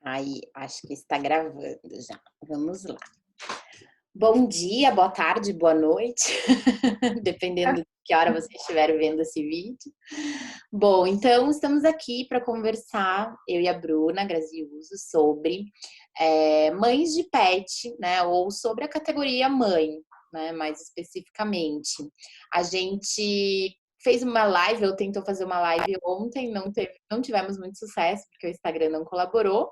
Aí, acho que está gravando já. Vamos lá. Bom dia, boa tarde, boa noite, dependendo de que hora você estiver vendo esse vídeo. Bom, então estamos aqui para conversar, eu e a Bruna Graziuso, sobre mães de pet, né? Ou sobre a categoria mãe, né? Mais especificamente. A gente fez uma live, eu tentou fazer uma live ontem, não tivemos muito sucesso, porque o Instagram não colaborou.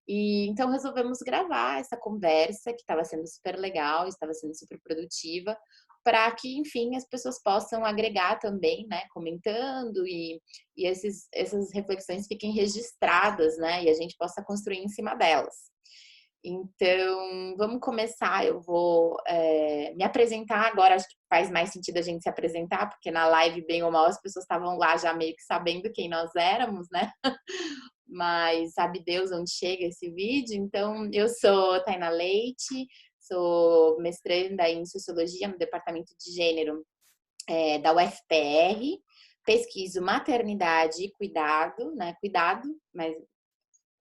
E então resolvemos gravar essa conversa que estava sendo super legal, estava sendo super produtiva, para que, enfim, as pessoas possam agregar também, né, comentando e essas reflexões fiquem registradas, né, e a gente possa construir em cima delas. Então, vamos começar. Eu vou me apresentar agora. Acho que faz mais sentido a gente se apresentar, porque na live, bem ou mal, as pessoas estavam lá já meio que sabendo quem nós éramos, né? Mas sabe Deus onde chega esse vídeo. Então, eu sou Taina Leite, sou mestranda em Sociologia no Departamento de Gênero da UFPR, pesquiso maternidade e cuidado, né? Cuidado, mas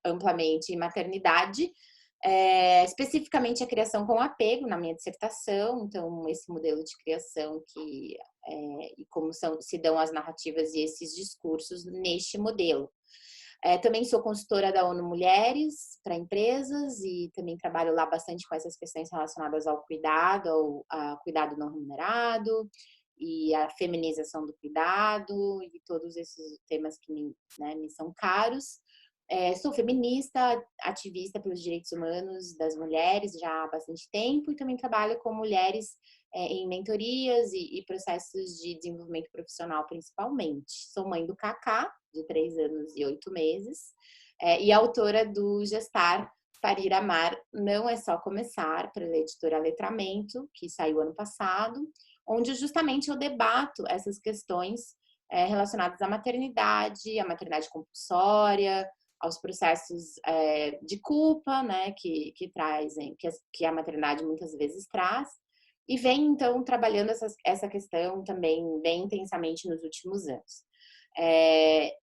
amplamente maternidade, especificamente a criação com apego na minha dissertação. Então, esse modelo de criação e como se dão as narrativas e esses discursos neste modelo. Também sou consultora da ONU Mulheres para empresas e também trabalho lá bastante com essas questões relacionadas ao cuidado, ao cuidado não remunerado e a feminização do cuidado e todos esses temas que me são caros. Sou feminista, ativista pelos direitos humanos das mulheres já há bastante tempo e também trabalho com mulheres em mentorias e processos de desenvolvimento profissional, principalmente. Sou mãe do Kaká, de 3 anos e 8 meses, e autora do Gestar, Parir, Amar, Não é Só Começar, pela editora Letramento, que saiu ano passado, onde justamente eu debato essas questões relacionadas à maternidade compulsória, aos processos de culpa, né, que trazem, que a maternidade muitas vezes traz, e vem então trabalhando essa questão também bem intensamente nos últimos anos.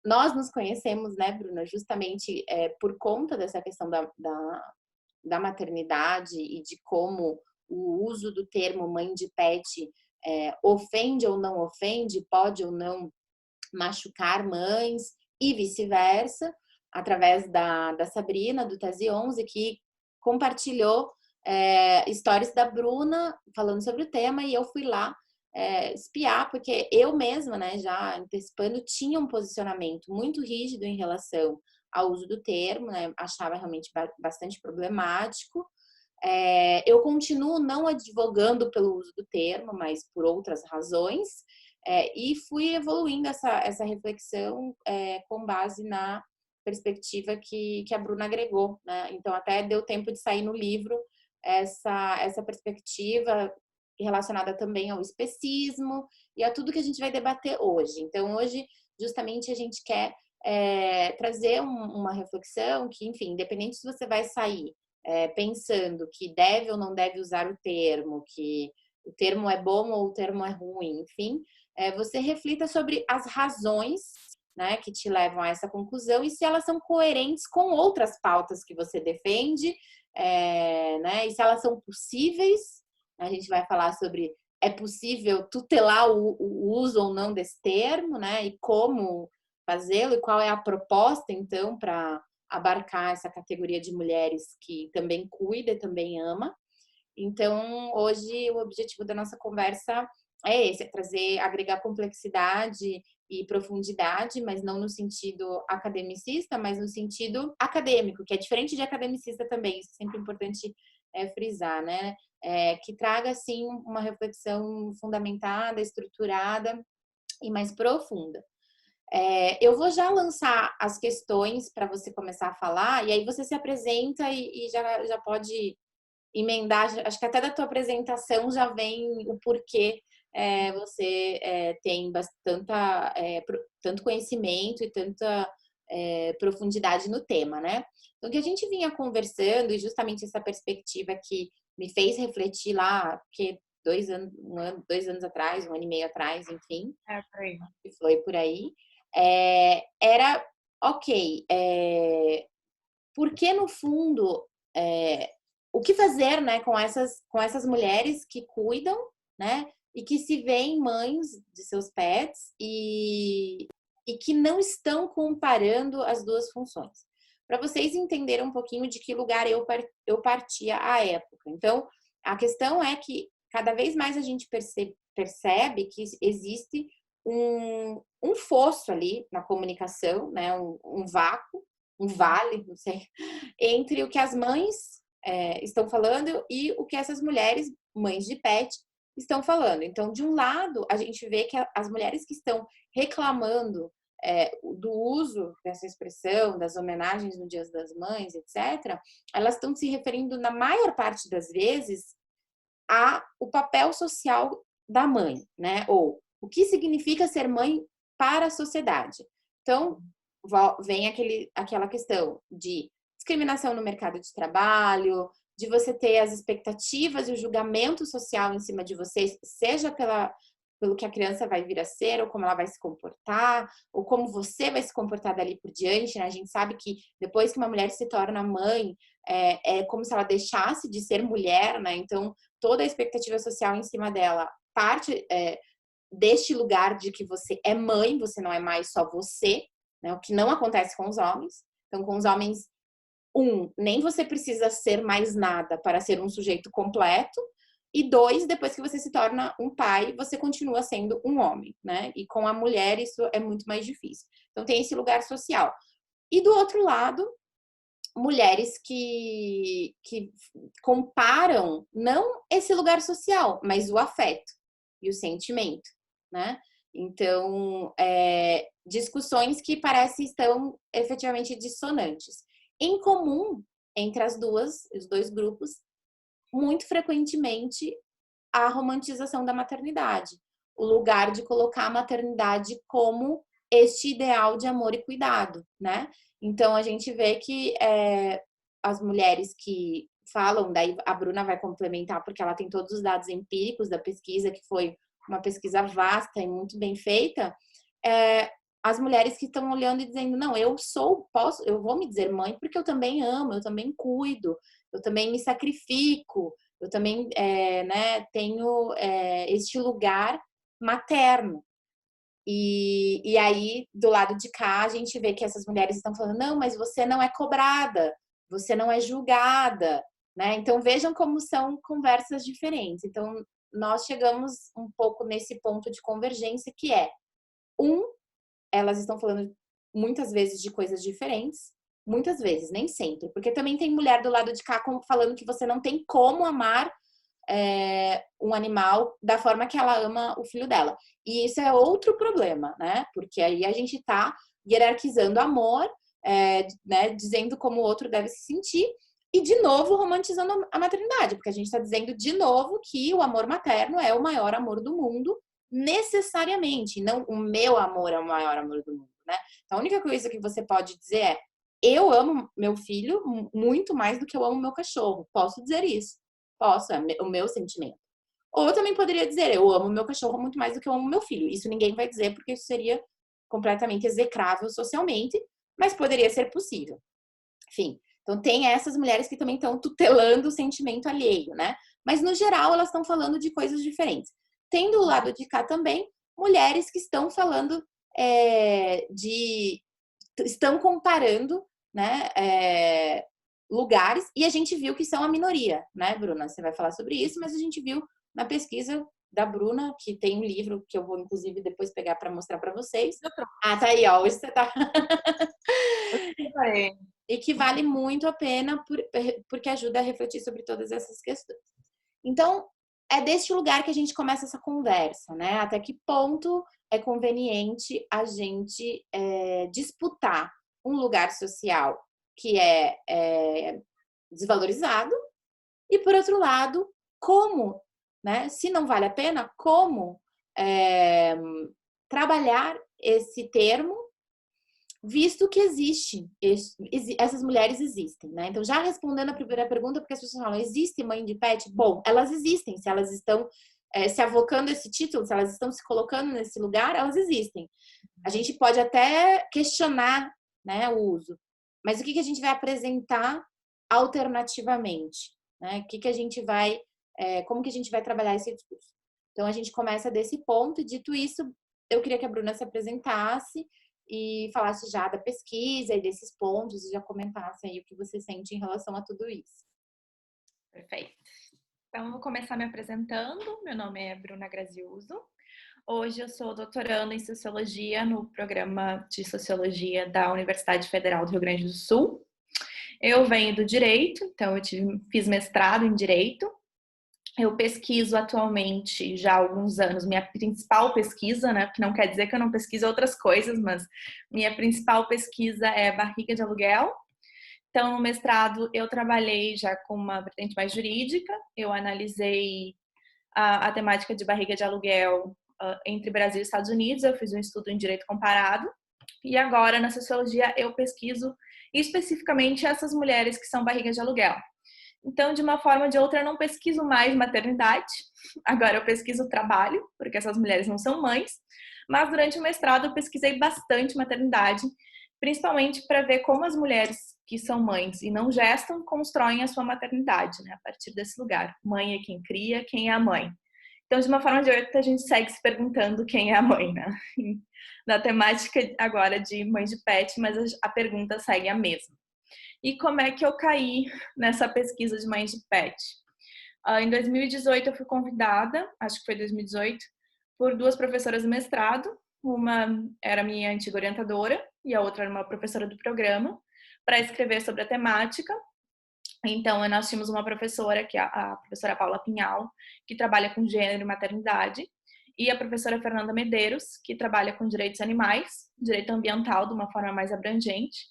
Nós nos conhecemos, né, Bruna, justamente por conta dessa questão da maternidade e de como o uso do termo mãe de pet ofende ou não ofende, pode ou não machucar mães e vice-versa, através da Sabrina, do Tese 11, que compartilhou stories da Bruna falando sobre o tema, e eu fui lá espiar, porque eu mesma, né, já antecipando, tinha um posicionamento muito rígido em relação ao uso do termo, né, achava realmente bastante problemático. Eu continuo não advogando pelo uso do termo, mas por outras razões, e fui evoluindo essa reflexão com base na perspectiva que a Bruna agregou, né? Então, até deu tempo de sair no livro essa perspectiva relacionada também ao especismo e a tudo que a gente vai debater hoje. Então, hoje, justamente, a gente quer trazer uma reflexão que, enfim, independente se você vai sair pensando que deve ou não deve usar o termo, que o termo é bom ou o termo é ruim, enfim, você reflita sobre as razões, né, que te levam a essa conclusão e se elas são coerentes com outras pautas que você defende, né, e se elas são possíveis. A gente vai falar sobre é possível tutelar o uso ou não desse termo, né, e como fazê-lo e qual é a proposta, então, para abarcar essa categoria de mulheres que também cuida e também ama. Então, hoje, o objetivo da nossa conversa é esse, é trazer, agregar complexidade e profundidade, mas não no sentido academicista, mas no sentido acadêmico, que é diferente de academicista também, isso é sempre importante frisar, né? Que traga, assim, uma reflexão fundamentada, estruturada e mais profunda. Eu vou já lançar as questões para você começar a falar, e aí você se apresenta e já pode emendar. Acho que até da tua apresentação já vem o porquê você tem tanto conhecimento e tanta profundidade no tema, né? Então, o que a gente vinha conversando, e justamente essa perspectiva que me fez refletir lá, porque 2 anos, 2 anos atrás, 1 ano e meio atrás, enfim, Por aí. que foi por aí, era ok. porque no fundo, o que fazer, né, com essas mulheres que cuidam, né, e que se veem mães de seus pets e que não estão comparando as duas funções. Para vocês entenderem um pouquinho de que lugar eu partia à época. Então, a questão é que cada vez mais a gente percebe que existe um fosso ali na comunicação, né, um vácuo, um vale, não sei, entre o que as mães estão falando e o que essas mulheres, mães de pet, estão falando. Então, de um lado, a gente vê que as mulheres que estão reclamando do uso dessa expressão, das homenagens no Dia das Mães, etc., elas estão se referindo, na maior parte das vezes, o papel social da mãe, né? Ou o que significa ser mãe para a sociedade. Então, vem aquela questão de discriminação no mercado de trabalho, de você ter as expectativas e o julgamento social em cima de você, seja pelo que a criança vai vir a ser, ou como ela vai se comportar, ou como você vai se comportar dali por diante, né? A gente sabe que depois que uma mulher se torna mãe, é como se ela deixasse de ser mulher, né? Então, toda a expectativa social em cima dela parte deste lugar de que você é mãe, você não é mais só você, né? O que não acontece com os homens. Então, com os homens, nem você precisa ser mais nada para ser um sujeito completo. E 2, depois que você se torna um pai, você continua sendo um homem, né? E com a mulher isso é muito mais difícil. Então tem esse lugar social. E do outro lado, mulheres que comparam não esse lugar social, mas o afeto e o sentimento, né? Então, discussões que parecem estão efetivamente dissonantes. Em comum entre os dois grupos, muito frequentemente a romantização da maternidade, o lugar de colocar a maternidade como este ideal de amor e cuidado, né? Então a gente vê que as mulheres que falam, daí a Bruna vai complementar porque ela tem todos os dados empíricos da pesquisa, que foi uma pesquisa vasta e muito bem feita, as mulheres que estão olhando e dizendo, não, eu vou me dizer mãe porque eu também amo, eu também cuido, eu também me sacrifico, eu também tenho este lugar materno. E aí, do lado de cá, a gente vê que essas mulheres estão falando, não, mas você não é cobrada, você não é julgada, né? Então, vejam como são conversas diferentes. Então, nós chegamos um pouco nesse ponto de convergência, que é, elas estão falando muitas vezes de coisas diferentes, muitas vezes, nem sempre, porque também tem mulher do lado de cá falando que você não tem como amar um animal da forma que ela ama o filho dela. E isso é outro problema, né? Porque aí a gente tá hierarquizando amor, né? Dizendo como o outro deve se sentir, e de novo romantizando a maternidade, porque a gente está dizendo de novo que o amor materno é o maior amor do mundo, necessariamente, não o meu amor é o maior amor do mundo, né? Então, a única coisa que você pode dizer é: eu amo meu filho muito mais do que eu amo meu cachorro. Posso dizer isso. Posso, é o meu sentimento. Ou eu também poderia dizer, eu amo meu cachorro muito mais do que eu amo meu filho. Isso ninguém vai dizer, porque isso seria completamente execrável socialmente, mas poderia ser possível. Enfim, então tem essas mulheres que também estão tutelando o sentimento alheio, né? Mas no geral elas estão falando de coisas diferentes. Tem do lado de cá também mulheres que estão falando estão comparando, né? Lugares, e a gente viu que são a minoria, né, Bruna? Você vai falar sobre isso, mas a gente viu na pesquisa da Bruna, que tem um livro que eu vou, inclusive, depois pegar para mostrar para vocês. Ah, tá aí, ó. Hoje você tá. E que vale muito a pena porque ajuda a refletir sobre todas essas questões. Então, é deste lugar que a gente começa essa conversa, né? Até que ponto é conveniente a gente disputar um lugar social que é desvalorizado, e por outro lado, como, né? Se não vale a pena, como trabalhar esse termo, visto que essas mulheres existem, né? Então, já respondendo a primeira pergunta, porque as pessoas falam, existe mãe de pet? Bom, elas existem, se elas estão se avocando esse título, se elas estão se colocando nesse lugar, elas existem. A gente pode até questionar, né, o uso, mas o que a gente vai apresentar alternativamente, né? O que a gente vai, como que a gente vai trabalhar esse discurso? Então, a gente começa desse ponto, e dito isso, eu queria que a Bruna se apresentasse e falasse já da pesquisa e desses pontos, e já comentasse aí o que você sente em relação a tudo isso. Perfeito. Então, eu vou começar me apresentando. Meu nome é Bruna Graziuso. Hoje eu sou doutoranda em Sociologia no programa de Sociologia da Universidade Federal do Rio Grande do Sul. Eu venho do Direito, então eu fiz mestrado em Direito. Eu pesquiso atualmente já há alguns anos, minha principal pesquisa, né, que não quer dizer que eu não pesquiso outras coisas, mas minha principal pesquisa é barriga de aluguel. Então, no mestrado, eu trabalhei já com uma vertente mais jurídica, eu analisei a temática de barriga de aluguel entre Brasil e Estados Unidos, eu fiz um estudo em direito comparado, e agora, na sociologia, eu pesquiso especificamente essas mulheres que são barriga de aluguel. Então, de uma forma ou de outra, eu não pesquiso mais maternidade, agora eu pesquiso trabalho, porque essas mulheres não são mães, mas durante o mestrado eu pesquisei bastante maternidade, principalmente para ver como as mulheres que são mães e não gestam constroem a sua maternidade, né, a partir desse lugar. Mãe é quem cria, quem é a mãe. Então, de uma forma ou de outra, a gente segue se perguntando quem é a mãe, né? Na temática agora de mãe de pet, mas a pergunta segue a mesma. E como é que eu caí nessa pesquisa de mães de pet? Em 2018 eu fui convidada, acho que foi 2018, por duas professoras do mestrado. Uma era minha antiga orientadora e a outra era uma professora do programa, para escrever sobre a temática. Então, nós tínhamos uma professora, que é a professora Paula Pinhal, que trabalha com gênero e maternidade, e a professora Fernanda Medeiros, que trabalha com direitos animais, direito ambiental de uma forma mais abrangente.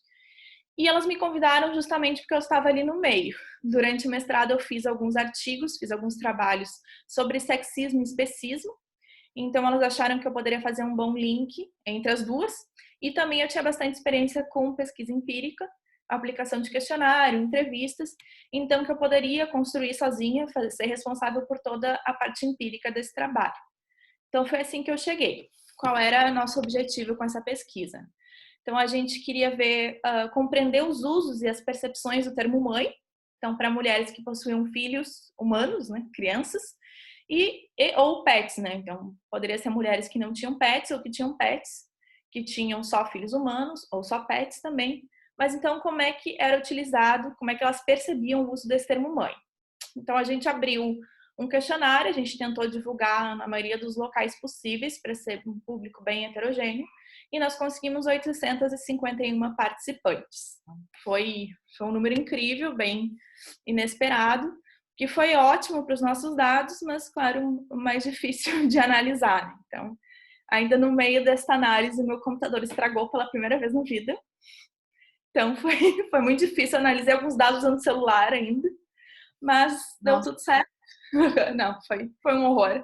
E elas me convidaram justamente porque eu estava ali no meio. Durante o mestrado eu fiz alguns artigos, fiz alguns trabalhos sobre sexismo e especismo. Então elas acharam que eu poderia fazer um bom link entre as duas. E também eu tinha bastante experiência com pesquisa empírica, aplicação de questionário, entrevistas. Então que eu poderia construir sozinha, ser responsável por toda a parte empírica desse trabalho. Então foi assim que eu cheguei. Qual era o nosso objetivo com essa pesquisa? Então, a gente queria ver, compreender os usos e as percepções do termo mãe. Então, para mulheres que possuíam filhos humanos, né, crianças, ou pets, né? Então, poderia ser mulheres que não tinham pets ou que tinham pets, que tinham só filhos humanos ou só pets também. Mas, então, como é que era utilizado, como é que elas percebiam o uso desse termo mãe? Então, a gente abriu um questionário, a gente tentou divulgar na maioria dos locais possíveis para ser um público bem heterogêneo, e nós conseguimos 851 participantes. Foi um número incrível, bem inesperado, que foi ótimo para os nossos dados, mas, claro, mais difícil de analisar. Então, ainda no meio desta análise, meu computador estragou pela primeira vez na vida. Então, foi muito difícil, analisar alguns dados no celular ainda, mas deu tudo certo. Não, foi um horror.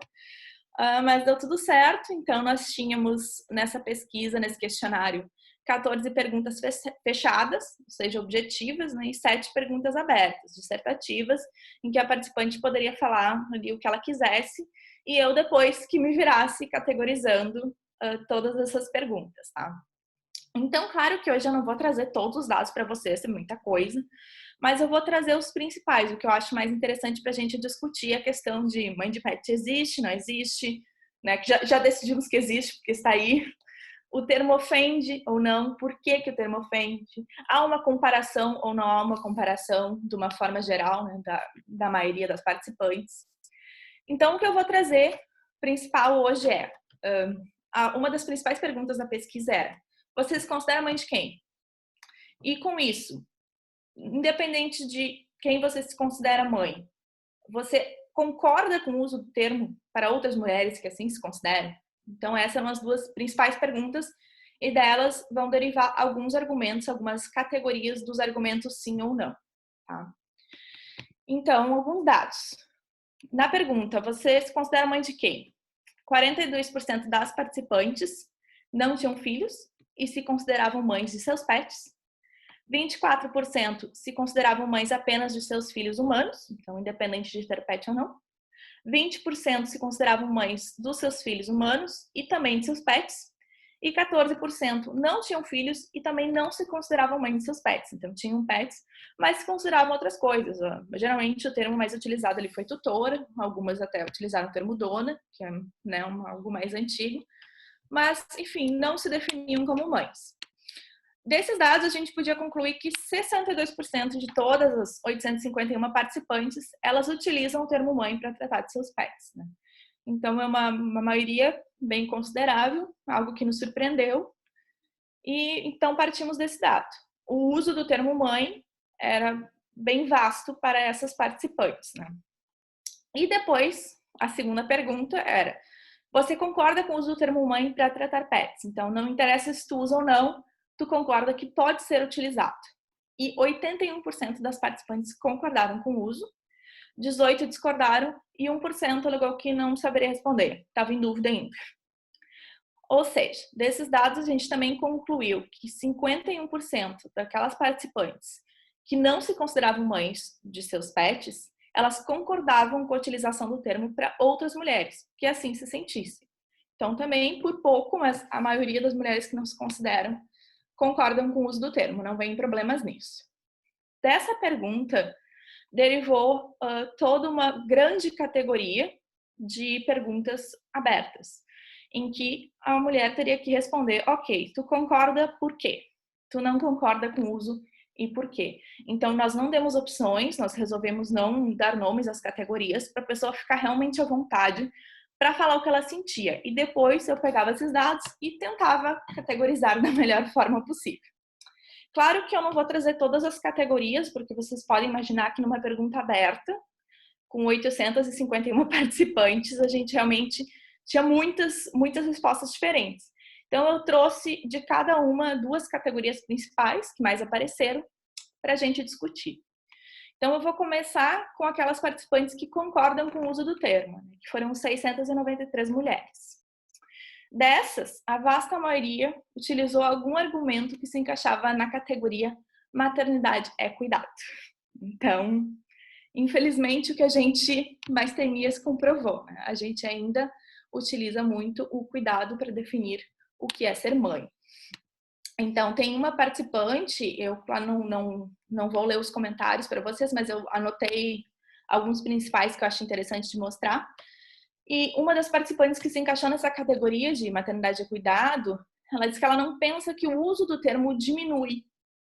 Mas deu tudo certo, então nós tínhamos nessa pesquisa, nesse questionário, 14 perguntas fechadas, ou seja, objetivas, né, e 7 perguntas abertas, dissertativas, em que a participante poderia falar ali o que ela quisesse, e eu depois que me virasse categorizando todas essas perguntas, tá? Então, claro que hoje eu não vou trazer todos os dados para vocês, é muita coisa, mas eu vou trazer os principais, o que eu acho mais interessante para a gente discutir a questão de mãe de pet existe, não existe, né? Que já decidimos que existe, porque está aí. O termo ofende ou não? Por que o termo ofende? Há uma comparação ou não há uma comparação, de uma forma geral, né, da maioria das participantes? Então, o que eu vou trazer principal hoje é, uma das principais perguntas da pesquisa era: vocês se consideram mãe de quem? E com isso, independente de quem você se considera mãe, você concorda com o uso do termo para outras mulheres que assim se consideram? Então, essas são as duas principais perguntas, e delas vão derivar alguns argumentos, algumas categorias dos argumentos sim ou não. Tá? Então, alguns dados. Na pergunta, você se considera mãe de quem? 42% das participantes não tinham filhos e se consideravam mães de seus pets. 24% se consideravam mães apenas de seus filhos humanos, então independente de ter pet ou não. 20% se consideravam mães dos seus filhos humanos e também de seus pets. e 14% não tinham filhos e também não se consideravam mães de seus pets. Então, tinham pets, mas se consideravam outras coisas. Geralmente, o termo mais utilizado ali foi tutora, algumas até utilizaram o termo dona, que é, né, algo mais antigo, mas, enfim, não se definiam como mães. Desses dados, a gente podia concluir que 62% de todas as 851 participantes, elas utilizam o termo mãe para tratar de seus pets, né? Então, é uma maioria bem considerável, algo que nos surpreendeu. E então partimos desse dado. O uso do termo mãe era bem vasto para essas participantes, né? E depois, a segunda pergunta era: você concorda com o uso do termo mãe para tratar pets? Então, não interessa se tu usa ou não, tu concorda que pode ser utilizado. E 81% das participantes concordaram com o uso, 18% discordaram e 1% alegou que não saberia responder, estava em dúvida ainda. Ou seja, desses dados a gente também concluiu que 51% daquelas participantes que não se consideravam mães de seus pets, elas concordavam com a utilização do termo para outras mulheres, que assim se sentissem. Então também, por pouco, mas a maioria das mulheres que não se consideram concordam com o uso do termo, não vem problemas nisso. Dessa pergunta, derivou toda uma grande categoria de perguntas abertas, em que a mulher teria que responder: ok, tu concorda por quê? Tu não concorda com o uso e por quê? Então, nós não demos opções, nós resolvemos não dar nomes às categorias para a pessoa ficar realmente à vontade para falar o que ela sentia. E depois eu pegava esses dados e tentava categorizar da melhor forma possível. Claro que eu não vou trazer todas as categorias, porque vocês podem imaginar que numa pergunta aberta, com 851 participantes, a gente realmente tinha muitas respostas diferentes. Então, eu trouxe de cada uma 2 categorias principais, que mais apareceram, para a gente discutir. Então, eu vou começar com aquelas participantes que concordam com o uso do termo, que foram 693 mulheres. Dessas, a vasta maioria utilizou algum argumento que se encaixava na categoria maternidade é cuidado. Então, infelizmente, o que a gente mais temia se comprovou, né? A gente ainda utiliza muito o cuidado para definir o que é ser mãe. Então, tem uma participante, eu não vou ler os comentários para vocês, mas eu anotei alguns principais que eu acho interessante de mostrar. E uma das participantes que se encaixou nessa categoria de maternidade e cuidado, ela disse que ela não pensa que o uso do termo diminui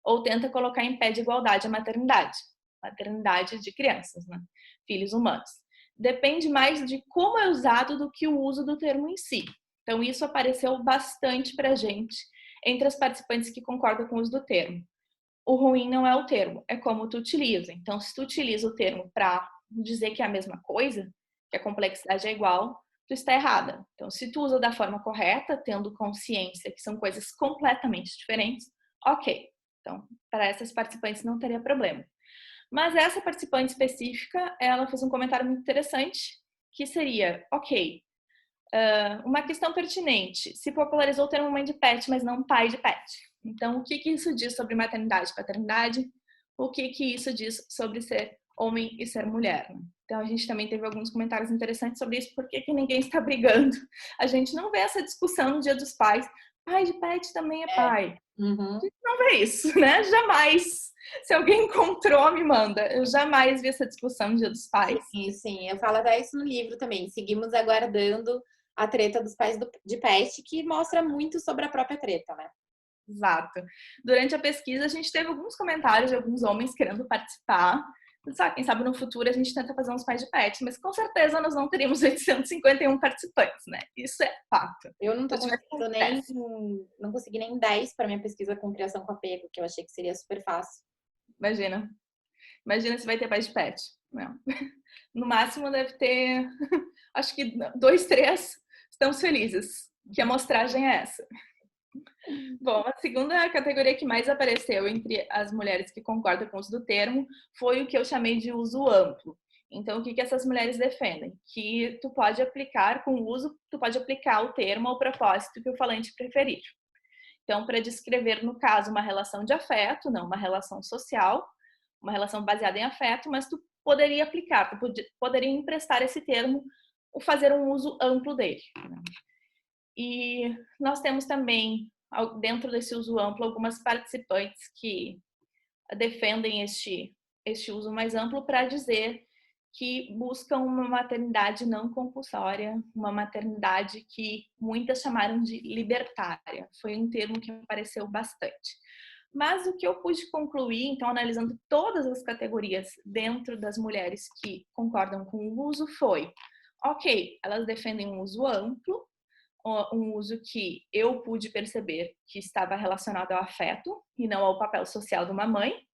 ou tenta colocar em pé de igualdade a maternidade de crianças, né? Filhos humanos. Depende mais de como é usado do que o uso do termo em si. Então, isso apareceu bastante para a gente entre as participantes que concordam com o uso do termo. O ruim não é o termo, é como tu utiliza. Então, se tu utiliza o termo para dizer que é a mesma coisa, que a complexidade é igual, tu está errada. Então, se tu usa da forma correta, tendo consciência que são coisas completamente diferentes, ok. Então, para essas participantes não teria problema. Mas essa participante específica, ela fez um comentário muito interessante, que seria: ok, uma questão pertinente, se popularizou o termo mãe de pet, mas não pai de pet. Então, o que isso diz sobre maternidade e paternidade? O que isso diz sobre ser homem e ser mulher? Então, a gente também teve alguns comentários interessantes sobre isso, por que ninguém está brigando. A gente não vê essa discussão no Dia dos Pais. Pai de pet também é pai. Uhum. A gente não vê isso, né? Jamais. Se alguém encontrou, me manda. Eu jamais vi essa discussão no Dia dos Pais. Sim. Eu falo até isso no livro também. Seguimos aguardando a treta dos pais de pet, que mostra muito sobre a própria treta, né? Exato. Durante a pesquisa, a gente teve alguns comentários de alguns homens querendo participar. Quem sabe no futuro a gente tenta fazer uns pais de pet, mas com certeza nós não teríamos 851 participantes, né? Isso é fato. Eu não tô conseguindo não consegui nem 10 para minha pesquisa com criação com apego, que eu achei que seria super fácil. Imagina se vai ter pai de pet. Não. No máximo deve ter, acho que 2, 3 estamos felizes. Que amostragem é essa? Bom, a segunda categoria que mais apareceu entre as mulheres que concordam com o uso do termo foi o que eu chamei de uso amplo. Então, o que essas mulheres defendem? Que tu pode aplicar com o uso, tu pode aplicar o termo ao propósito que o falante preferir. Então, para descrever, no caso, uma relação de afeto, não uma relação social, uma relação baseada em afeto, mas tu poderia aplicar, tu poderia emprestar esse termo ou fazer um uso amplo dele. E nós temos também, dentro desse uso amplo, algumas participantes que defendem este uso mais amplo para dizer que buscam uma maternidade não compulsória, uma maternidade que muitas chamaram de libertária. Foi um termo que apareceu bastante. Mas o que eu pude concluir, então, analisando todas as categorias dentro das mulheres que concordam com o uso, foi: ok, elas defendem um uso amplo, um uso que eu pude perceber que estava relacionado ao afeto e não ao papel social de uma mãe,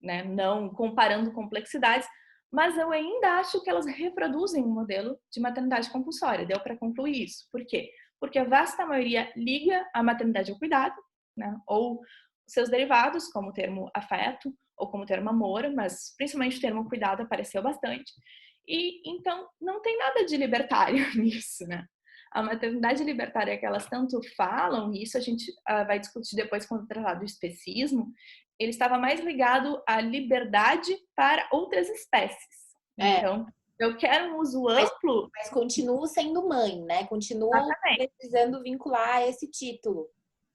né? Não comparando complexidades, mas eu ainda acho que elas reproduzem um modelo de maternidade compulsória. Deu para concluir isso. Por quê? Porque a vasta maioria liga a maternidade ao cuidado, né? Ou seus derivados, como o termo afeto ou como o termo amor, mas principalmente o termo cuidado apareceu bastante. E então não tem nada de libertário nisso, né? A maternidade libertária que elas tanto falam, e isso a gente vai discutir depois quando tratar do especismo, ele estava mais ligado à liberdade para outras espécies. Então, eu quero um uso amplo. Mas continuo sendo mãe, né? Continuo Exatamente. precisando vincular esse título.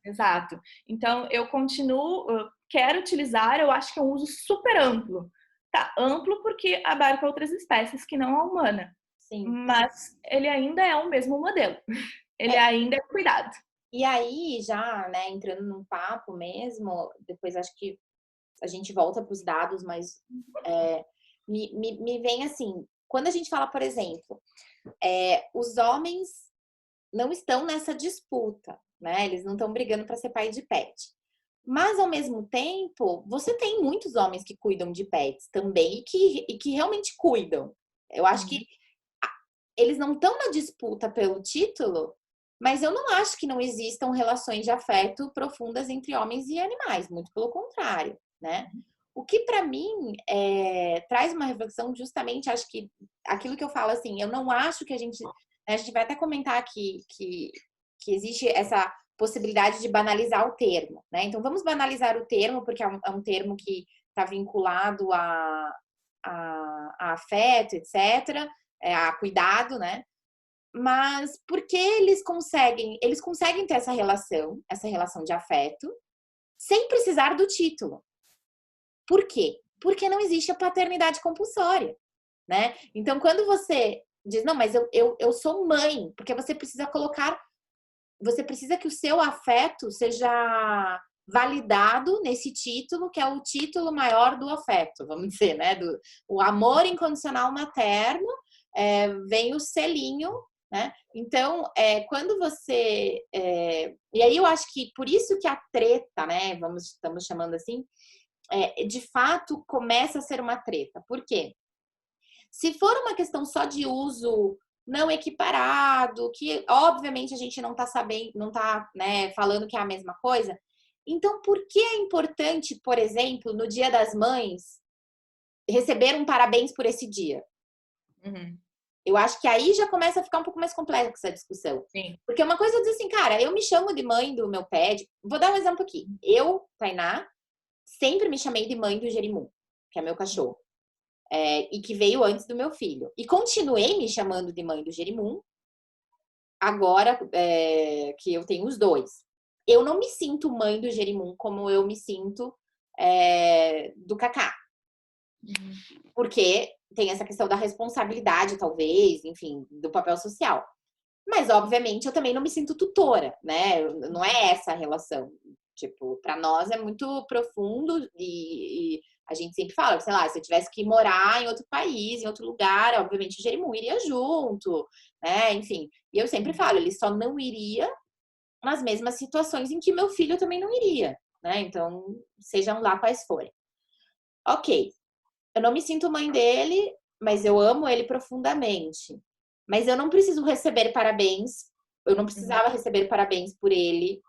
Exato. Então, eu continuo, quero utilizar, eu acho que é um uso super amplo. Tá amplo porque abarca outras espécies que não a humana. Sim. Mas ele ainda é o mesmo modelo. Ele ainda é cuidado. E aí, já, né, entrando num papo mesmo, depois acho que a gente volta para os dados, mas me vem assim, quando a gente fala, por exemplo, os homens não estão nessa disputa, né? Eles não estão brigando para ser pai de pet. Mas, ao mesmo tempo, você tem muitos homens que cuidam de pets também e que realmente cuidam. Eu acho que eles não estão na disputa pelo título, mas eu não acho que não existam relações de afeto profundas entre homens e animais, muito pelo contrário, né? O que para mim traz uma reflexão justamente, acho que aquilo que eu falo assim, eu não acho que a gente vai até comentar aqui que existe essa possibilidade de banalizar o termo, né? Então vamos banalizar o termo, porque é um termo que está vinculado a afeto, etc., a cuidado, né? Mas porque eles conseguem ter essa relação de afeto, sem precisar do título. Por quê? Porque não existe a paternidade compulsória, né? Então, quando você diz, não, mas eu sou mãe, porque você precisa que o seu afeto seja validado nesse título, que é o título maior do afeto, vamos dizer, né? O amor incondicional materno, vem o selinho, né? Então, quando você... e aí eu acho que por isso que a treta, né? Estamos chamando assim, de fato começa a ser uma treta. Por quê? Se for uma questão só de uso não equiparado, que obviamente a gente não está sabendo, não está, né, falando que é a mesma coisa, então por que é importante, por exemplo, no Dia das Mães, receber um parabéns por esse dia? Uhum. Eu acho que aí já começa a ficar um pouco mais complexa essa discussão. Sim. Porque uma coisa é dizer assim, cara, eu me chamo de mãe do meu pet. Vou dar um exemplo aqui. Eu, Tainá, sempre me chamei de mãe do Jerimum, que é meu cachorro. E que veio antes do meu filho. E continuei me chamando de mãe do Jerimum, agora que eu tenho os dois. Eu não me sinto mãe do Jerimum como eu me sinto do Cacá. Porque tem essa questão da responsabilidade, talvez, enfim, do papel social. Mas, obviamente, eu também não me sinto tutora, né? Não é essa a relação. Tipo, para nós é muito profundo e a gente sempre fala, sei lá, se eu tivesse que morar em outro país, em outro lugar, obviamente o Jerimum iria junto, né? Enfim, e eu sempre falo, ele só não iria nas mesmas situações em que meu filho também não iria, né? Então, sejam lá quais forem. Ok, eu não me sinto mãe dele, mas eu amo ele profundamente. Mas eu não preciso receber parabéns, eu não precisava receber parabéns por ele,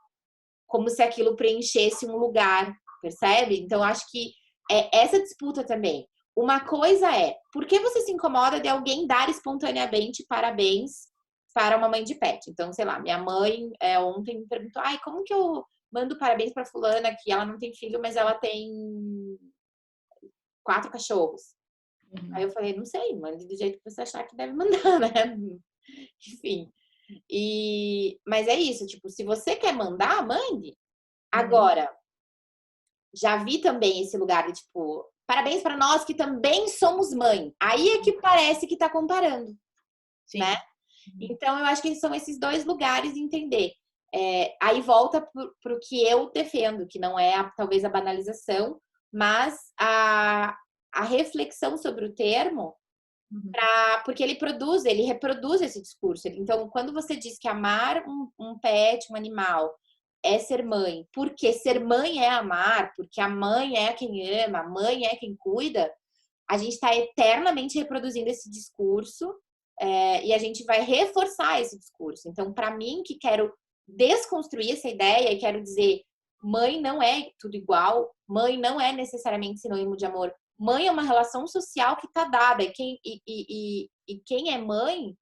como se aquilo preenchesse um lugar, percebe? Então, acho que é essa disputa também. Uma coisa é, por que você se incomoda de alguém dar espontaneamente parabéns para uma mãe de pet? Então, sei lá, minha mãe ontem me perguntou, ai, como que eu mando parabéns para fulana que ela não tem filho, mas ela tem 4 cachorros? Aí eu falei, não sei, mande do jeito que você achar que deve mandar, né? Enfim. Mas é isso, tipo, se você quer mandar, mande. Agora, já vi também esse lugar de, tipo, parabéns para nós que também somos mãe. Aí é que parece que tá comparando, Sim. né? Então, eu acho que são esses dois lugares de entender. Aí volta pro que eu defendo, que não é talvez a banalização, mas a reflexão sobre o termo, porque ele reproduz esse discurso. Então, quando você diz que amar um pet, um animal, é ser mãe, porque ser mãe é amar, porque a mãe é quem ama, a mãe é quem cuida, a gente está eternamente reproduzindo esse discurso, e a gente vai reforçar esse discurso. Então, para mim, que quero desconstruir essa ideia e quero dizer, mãe não é tudo igual, mãe não é necessariamente sinônimo de amor. Mãe é uma relação social que está dada, e quem é mãe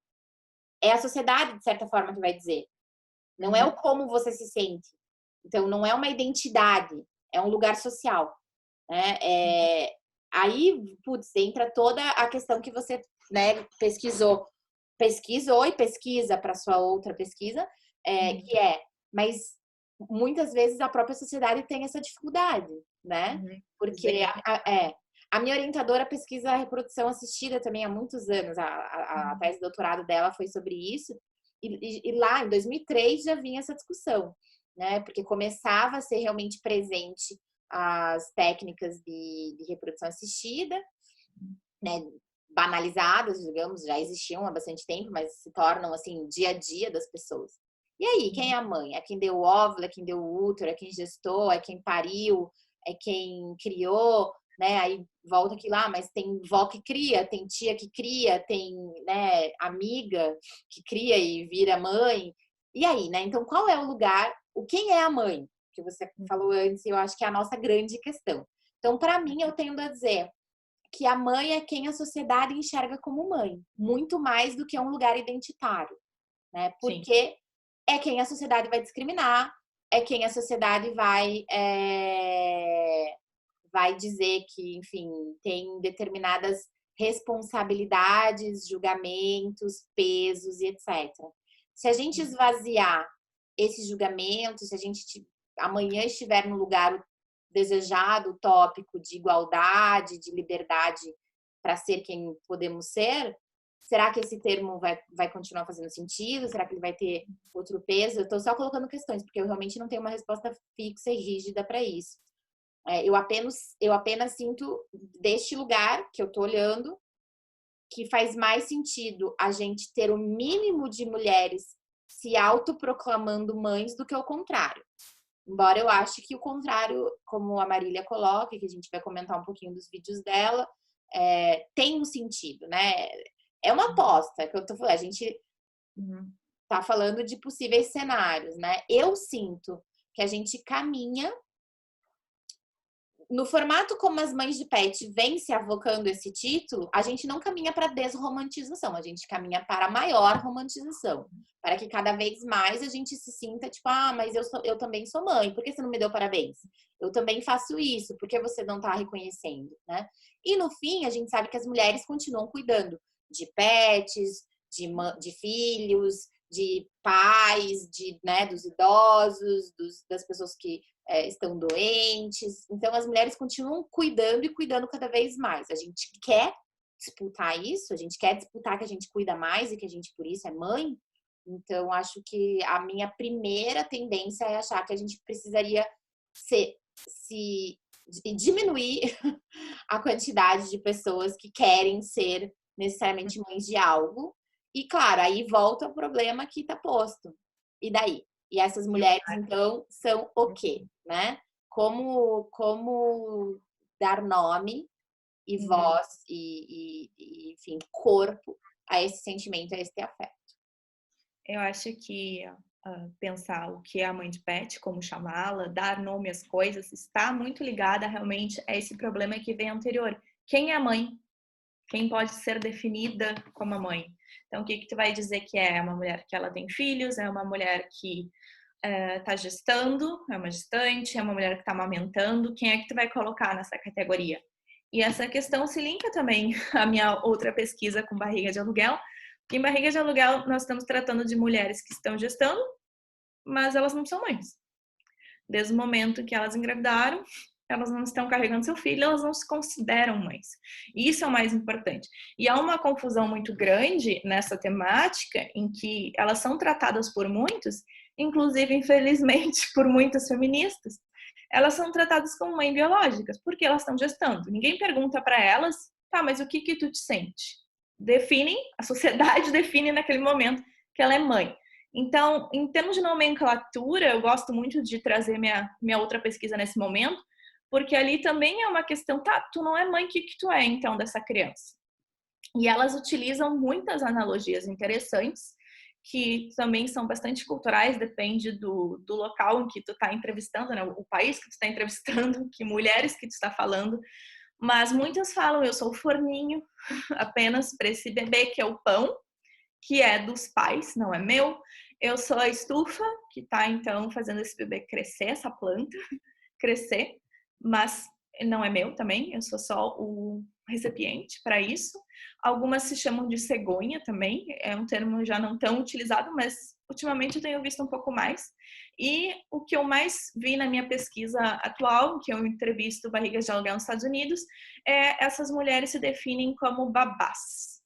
é a sociedade, de certa forma, que vai dizer. Não é o como você se sente. Então, não é uma identidade, é um lugar social, né? Aí, putz, entra toda a questão que você, né, pesquisou e pesquisa para sua outra pesquisa, mas muitas vezes a própria sociedade tem essa dificuldade, né? Porque a minha orientadora pesquisa a reprodução assistida também há muitos anos, a tese de doutorado dela foi sobre isso, e lá em 2003 já vinha essa discussão, né? Porque começava a ser realmente presente as técnicas de reprodução assistida, né, banalizadas, digamos, já existiam há bastante tempo, mas se tornam, assim, dia a dia das pessoas. E aí, quem é a mãe? É quem deu o óvulo, é quem deu o útero, é quem gestou, é quem pariu, é quem criou, né? Aí volta aqui lá, mas tem vó que cria, tem tia que cria, tem, né, amiga que cria e vira mãe. E aí, né? Então, qual é o lugar? Quem é a mãe? Que você falou antes, eu acho que é a nossa grande questão. Então, para mim, eu tendo a dizer que a mãe é quem a sociedade enxerga como mãe, muito mais do que um lugar identitário, né? Porque é quem a sociedade vai discriminar, é quem a sociedade vai dizer que, enfim, tem determinadas responsabilidades, julgamentos, pesos e etc. Se a gente esvaziar esses julgamentos, se a gente amanhã estiver no lugar desejado, utópico de igualdade, de liberdade para ser quem podemos ser, será que esse termo vai continuar fazendo sentido? Será que ele vai ter outro peso? Eu estou só colocando questões, porque eu realmente não tenho uma resposta fixa e rígida para isso. Eu apenas sinto deste lugar que eu estou olhando que faz mais sentido a gente ter o mínimo de mulheres se autoproclamando mães do que o contrário. Embora eu ache que o contrário, como a Marília coloca, que a gente vai comentar um pouquinho dos vídeos dela, tem um sentido, né? É uma aposta que eu tô falando. A gente tá falando de possíveis cenários, né? Eu sinto que a gente caminha no formato como as mães de pet vêm se avocando esse título, a gente não caminha para desromantização, a gente caminha para maior romantização, para que cada vez mais a gente se sinta tipo, mas eu também sou mãe, por que você não me deu parabéns? Eu também faço isso, por que você não está reconhecendo, né? E no fim, a gente sabe que as mulheres continuam cuidando de pets, de filhos, de pais, né, dos idosos, das pessoas que estão doentes. Então, as mulheres continuam cuidando e cuidando cada vez mais. A gente quer disputar isso, a gente quer disputar que a gente cuida mais e que a gente, por isso, é mãe. Então, acho que a minha primeira tendência é achar que a gente precisaria diminuir a quantidade de pessoas que querem ser necessariamente mães de algo. E, claro, aí volta o problema que está posto. E daí? E essas mulheres, então, são o quê, né? Como dar nome e voz e, enfim, corpo a esse sentimento, a esse afeto. Eu acho que pensar o que é a mãe de pet, como chamá-la, dar nome às coisas, está muito ligada realmente a esse problema que vem anterior. Quem é a mãe? Quem pode ser definida como a mãe? Então, o que tu vai dizer que é uma mulher que ela tem filhos, é uma mulher que está gestando, é uma gestante, é uma mulher que está amamentando? Quem é que tu vai colocar nessa categoria? E essa questão se linka também à minha outra pesquisa com barriga de aluguel, Em barriga de aluguel, nós estamos tratando de mulheres que estão gestando, mas elas não são mães. Desde o momento que elas engravidaram, elas não estão carregando seu filho, elas não se consideram mães. E isso é o mais importante. E há uma confusão muito grande nessa temática, em que elas são tratadas por muitos, inclusive, infelizmente, por muitas feministas, elas são tratadas como mães biológicas, porque elas estão gestando. Ninguém pergunta para elas, tá, mas o que tu te sente? Definem, a sociedade define naquele momento que ela é mãe. Então, em termos de nomenclatura, eu gosto muito de trazer minha outra pesquisa nesse momento, porque ali também é uma questão, tá, tu não é mãe, o que tu é, então, dessa criança? E elas utilizam muitas analogias interessantes, que também são bastante culturais, depende do local em que tu está entrevistando, né? O país que tu está entrevistando, que mulheres que tu está falando, mas muitas falam, eu sou o forninho, apenas para esse bebê que é o pão, que é dos pais, não é meu. Eu sou a estufa, que está então fazendo esse bebê crescer, essa planta crescer, mas não é meu também, eu sou só o recipiente para isso. Algumas se chamam de cegonha também, é um termo já não tão utilizado, mas ultimamente eu tenho visto um pouco mais. E o que eu mais vi na minha pesquisa atual, que eu entrevisto barrigas de aluguel nos Estados Unidos, é essas mulheres se definem como babás.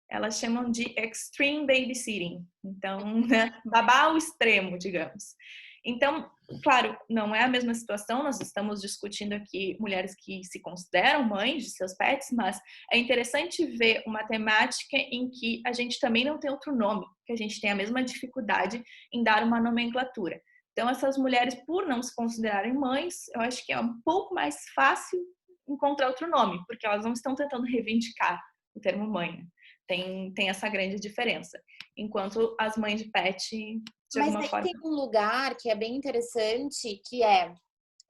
Elas chamam de extreme babysitting, então, né, babá ao extremo, digamos. Então, claro, não é a mesma situação, nós estamos discutindo aqui mulheres que se consideram mães de seus pets, mas é interessante ver uma temática em que a gente também não tem outro nome, que a gente tem a mesma dificuldade em dar uma nomenclatura. Então, essas mulheres, por não se considerarem mães, eu acho que é um pouco mais fácil encontrar outro nome, porque elas não estão tentando reivindicar o termo mãe. Tem essa grande diferença. Enquanto as mães de pet, de Mas alguma aí forma... tem um lugar que é bem interessante, que é,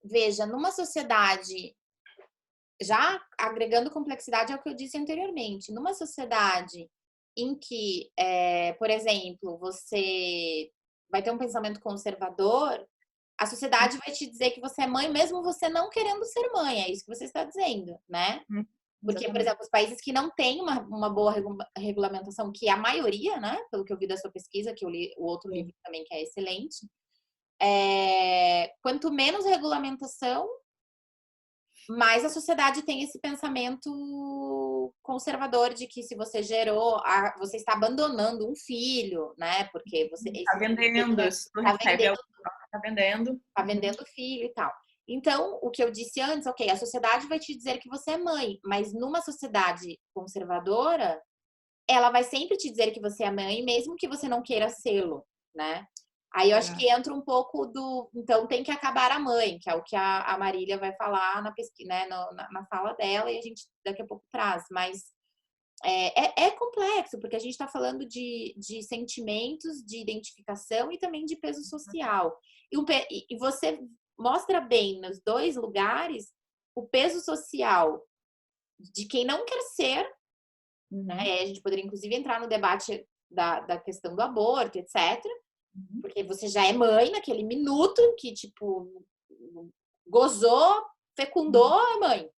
veja, numa sociedade, já agregando complexidade ao que eu disse anteriormente, numa sociedade em que, por exemplo, você vai ter um pensamento conservador, a sociedade vai te dizer que você é mãe mesmo você não querendo ser mãe, é isso que você está dizendo, né? Porque, por exemplo, os países que não têm uma boa regulamentação, que é a maioria, né? Pelo que eu vi da sua pesquisa, que eu li o outro livro também, que é excelente. Quanto menos regulamentação, mais a sociedade tem esse pensamento conservador de que se você gerou, você está abandonando um filho, né? Porque você está vendendo, tá vendendo filho e tal. Então, o que eu disse antes, ok, a sociedade vai te dizer que você é mãe, mas numa sociedade conservadora, ela vai sempre te dizer que você é mãe, mesmo que você não queira sê-lo, né? Aí eu acho que entra um pouco do... Então, tem que acabar a mãe, que é o que a Marília vai falar na pesquisa, né, na fala dela, e a gente daqui a pouco traz. Mas é complexo, porque a gente está falando de sentimentos, de identificação e também de peso social. E você mostra bem nos dois lugares o peso social de quem não quer ser, né? A gente poderia inclusive entrar no debate da questão do aborto, etc. Porque você já é mãe naquele minuto que, tipo, gozou, fecundou, é mãe.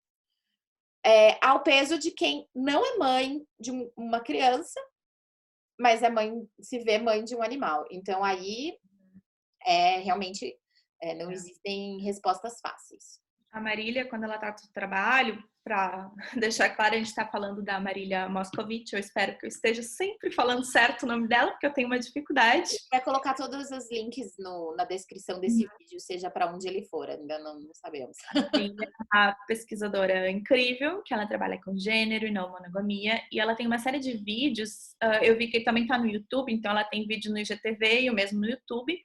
Ao peso de quem não é mãe de uma criança, mas é mãe, se vê mãe de um animal. Então, aí, realmente, não existem respostas fáceis. A Marília, quando ela está no trabalho, para deixar claro, a gente está falando da Marília Moscovitch, eu espero que eu esteja sempre falando certo o nome dela, porque eu tenho uma dificuldade. Vai colocar todos os links na descrição desse vídeo, seja para onde ele for, ainda não sabemos. Sim, a pesquisadora incrível, que ela trabalha com gênero e não monogamia, e ela tem uma série de vídeos, eu vi que também está no YouTube, então ela tem vídeo no IGTV e o mesmo no YouTube.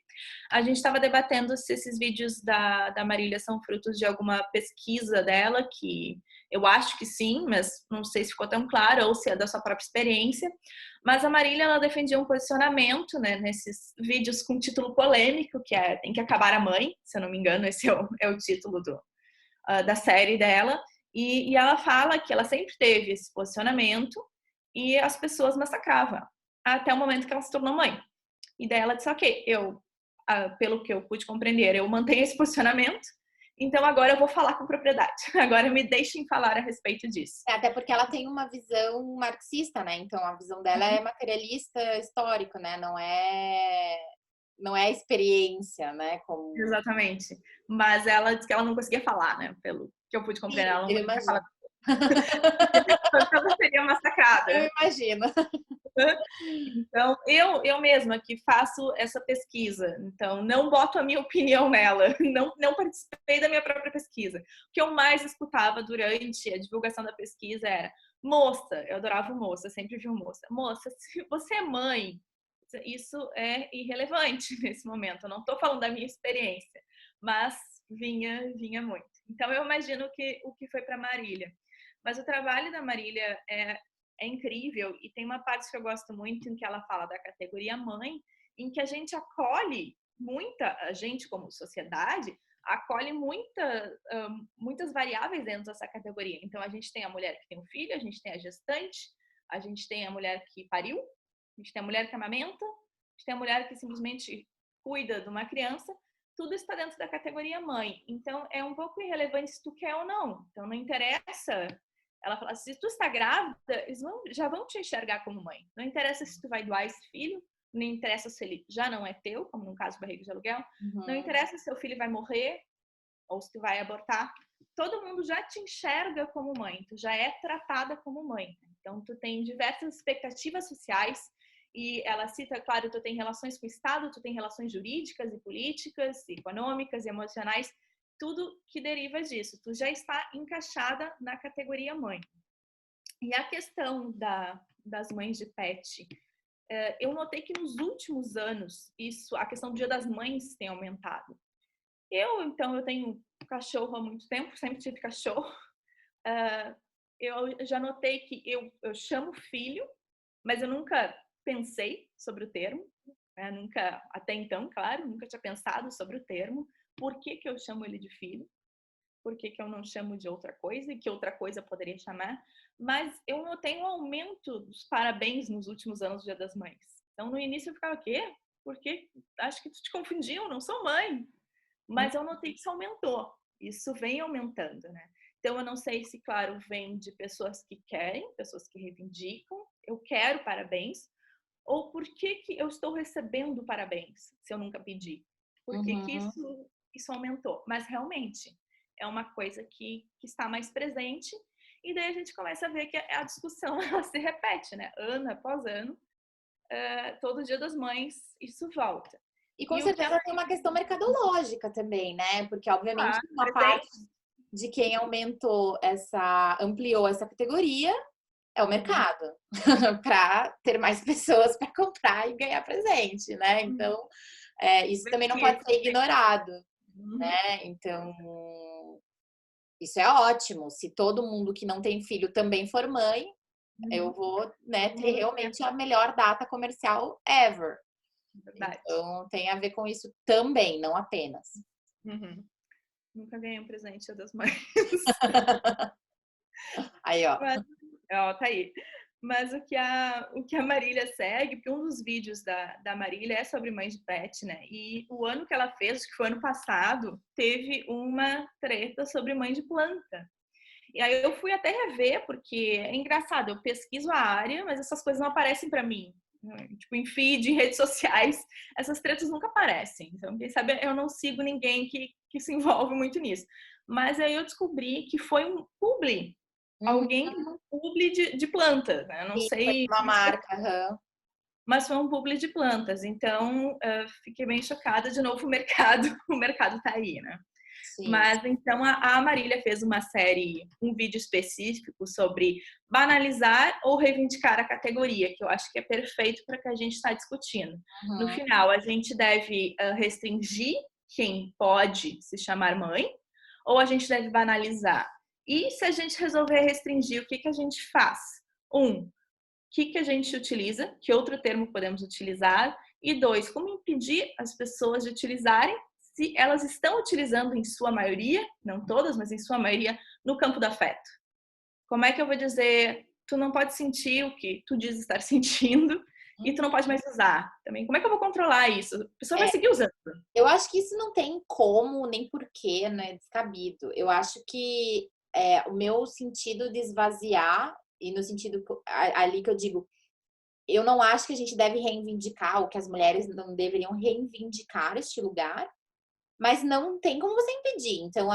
A gente estava debatendo se esses vídeos da Marília são frutos de alguma pesquisa dela, que eu acho que sim, mas não sei se ficou tão claro, ou se é da sua própria experiência. Mas a Marília, ela defendia um posicionamento, né, nesses vídeos com título polêmico, que é Tem que Acabar a Mãe, se eu não me engano, esse é o título da série dela. E ela fala que ela sempre teve esse posicionamento e as pessoas massacravam, até o momento que ela se tornou mãe. E daí ela disse, ok, pelo que eu pude compreender, eu mantenho esse posicionamento Então agora eu vou falar com propriedade. Agora me deixem falar a respeito disso. Até porque ela tem uma visão marxista, né? Então a visão dela é materialista histórico, né? Não é experiência, né? Como... Exatamente. Mas ela disse que ela não conseguia falar, né? Pelo que eu pude compreender, ela não eu conseguia imagino. falar. Então seria massacrada. Eu imagino. Então, eu mesma que faço essa pesquisa, então não boto a minha opinião nela, não participei da minha própria pesquisa. O que eu mais escutava durante a divulgação da pesquisa era: moça, eu adorava o moça, sempre vi o moça. Moça, se você é mãe, isso é irrelevante nesse momento. Eu não estou falando da minha experiência, mas vinha muito. Então eu imagino o que foi para Marília. Mas o trabalho da Marília é incrível e tem uma parte que eu gosto muito em que ela fala da categoria mãe, em que a gente acolhe a gente como sociedade acolhe muitas variáveis dentro dessa categoria. Então a gente tem a mulher que tem um filho, a gente tem a gestante, a gente tem a mulher que pariu, a gente tem a mulher que amamenta, a gente tem a mulher que simplesmente cuida de uma criança. Tudo está dentro da categoria mãe. Então é um pouco irrelevante se tu quer ou não. Então não interessa. Ela fala, se tu está grávida, eles já vão te enxergar como mãe. Não interessa se tu vai doar esse filho, não interessa se ele já não é teu, como no caso do barriga de aluguel, não interessa se seu filho vai morrer ou se tu vai abortar. Todo mundo já te enxerga como mãe, tu já é tratada como mãe. Então, tu tem diversas expectativas sociais e ela cita, claro, tu tem relações com o Estado, tu tem relações jurídicas e políticas, e econômicas e emocionais, tudo que deriva disso. Tu já está encaixada na categoria mãe. E a questão das mães de pet, eu notei que nos últimos anos, a questão do Dia das Mães tem aumentado. Eu tenho cachorro há muito tempo, sempre tive cachorro. Eu já notei que eu chamo filho, mas eu nunca pensei sobre o termo. Nunca, até então, claro, nunca tinha pensado sobre o termo. Por que eu chamo ele de filho? Por que eu não chamo de outra coisa? E que outra coisa poderia chamar? Mas eu notei um aumento dos parabéns nos últimos anos do Dia das Mães. Então, no início eu ficava, quê? Porque acho que tu te confundiu, não sou mãe. Mas eu notei que isso aumentou. Isso vem aumentando, né? Então, eu não sei se, claro, vem de pessoas que querem, pessoas que reivindicam, eu quero parabéns, ou por que eu estou recebendo parabéns se eu nunca pedi? Por que isso aumentou? Mas realmente é uma coisa que está mais presente e daí a gente começa a ver que a discussão ela se repete, né? Ano após ano, todo Dia das Mães isso volta. E com certeza tem uma questão mercadológica também, né? Porque obviamente uma parte de quem ampliou essa categoria é o mercado, para ter mais pessoas para comprar e ganhar presente, né? Então, isso também não pode ser ignorado, né? Então, isso é ótimo. Se todo mundo que não tem filho também for mãe, eu vou, né, ter realmente a melhor data comercial ever. Verdade. Então, tem a ver com isso também, não apenas. Nunca ganhei um presente das mães. Aí, ó. Mas, tá aí. Mas o que a Marília segue, porque um dos vídeos da Marília é sobre mães de pet, né? E o ano que ela fez, acho que foi ano passado, teve uma treta sobre mãe de planta. E aí eu fui até rever, porque é engraçado, eu pesquiso a área, mas essas coisas não aparecem para mim. Tipo, em feed, em redes sociais, essas tretas nunca aparecem. Então, quem sabe eu não sigo ninguém que se envolve muito nisso. Mas aí eu descobri que foi um publi. Alguém que um publi de plantas, né? Não sei. Uma marca, Mas foi um publi de plantas. Então, fiquei bem chocada. De novo, o mercado tá aí, né? Sim. Mas então a Marília fez um vídeo específico sobre banalizar ou reivindicar a categoria, que eu acho que é perfeito para o que a gente está discutindo. No final, a gente deve restringir quem pode se chamar mãe, ou a gente deve banalizar? E se a gente resolver restringir, o que a gente faz? O que a gente utiliza? Que outro termo podemos utilizar? E 2, como impedir as pessoas de utilizarem se elas estão utilizando em sua maioria, não todas, mas em sua maioria, no campo do afeto. Como é que eu vou dizer, tu não pode sentir o que tu diz estar sentindo e tu não pode mais usar. Também, como é que eu vou controlar isso? A pessoa vai É, seguir usando. eu acho que isso não tem como, nem porquê, né? Descabido. Eu acho que o meu sentido de esvaziar, e no sentido ali que eu digo, eu não acho que a gente deve reivindicar, ou que as mulheres não deveriam reivindicar este lugar, mas não tem como você impedir. Então,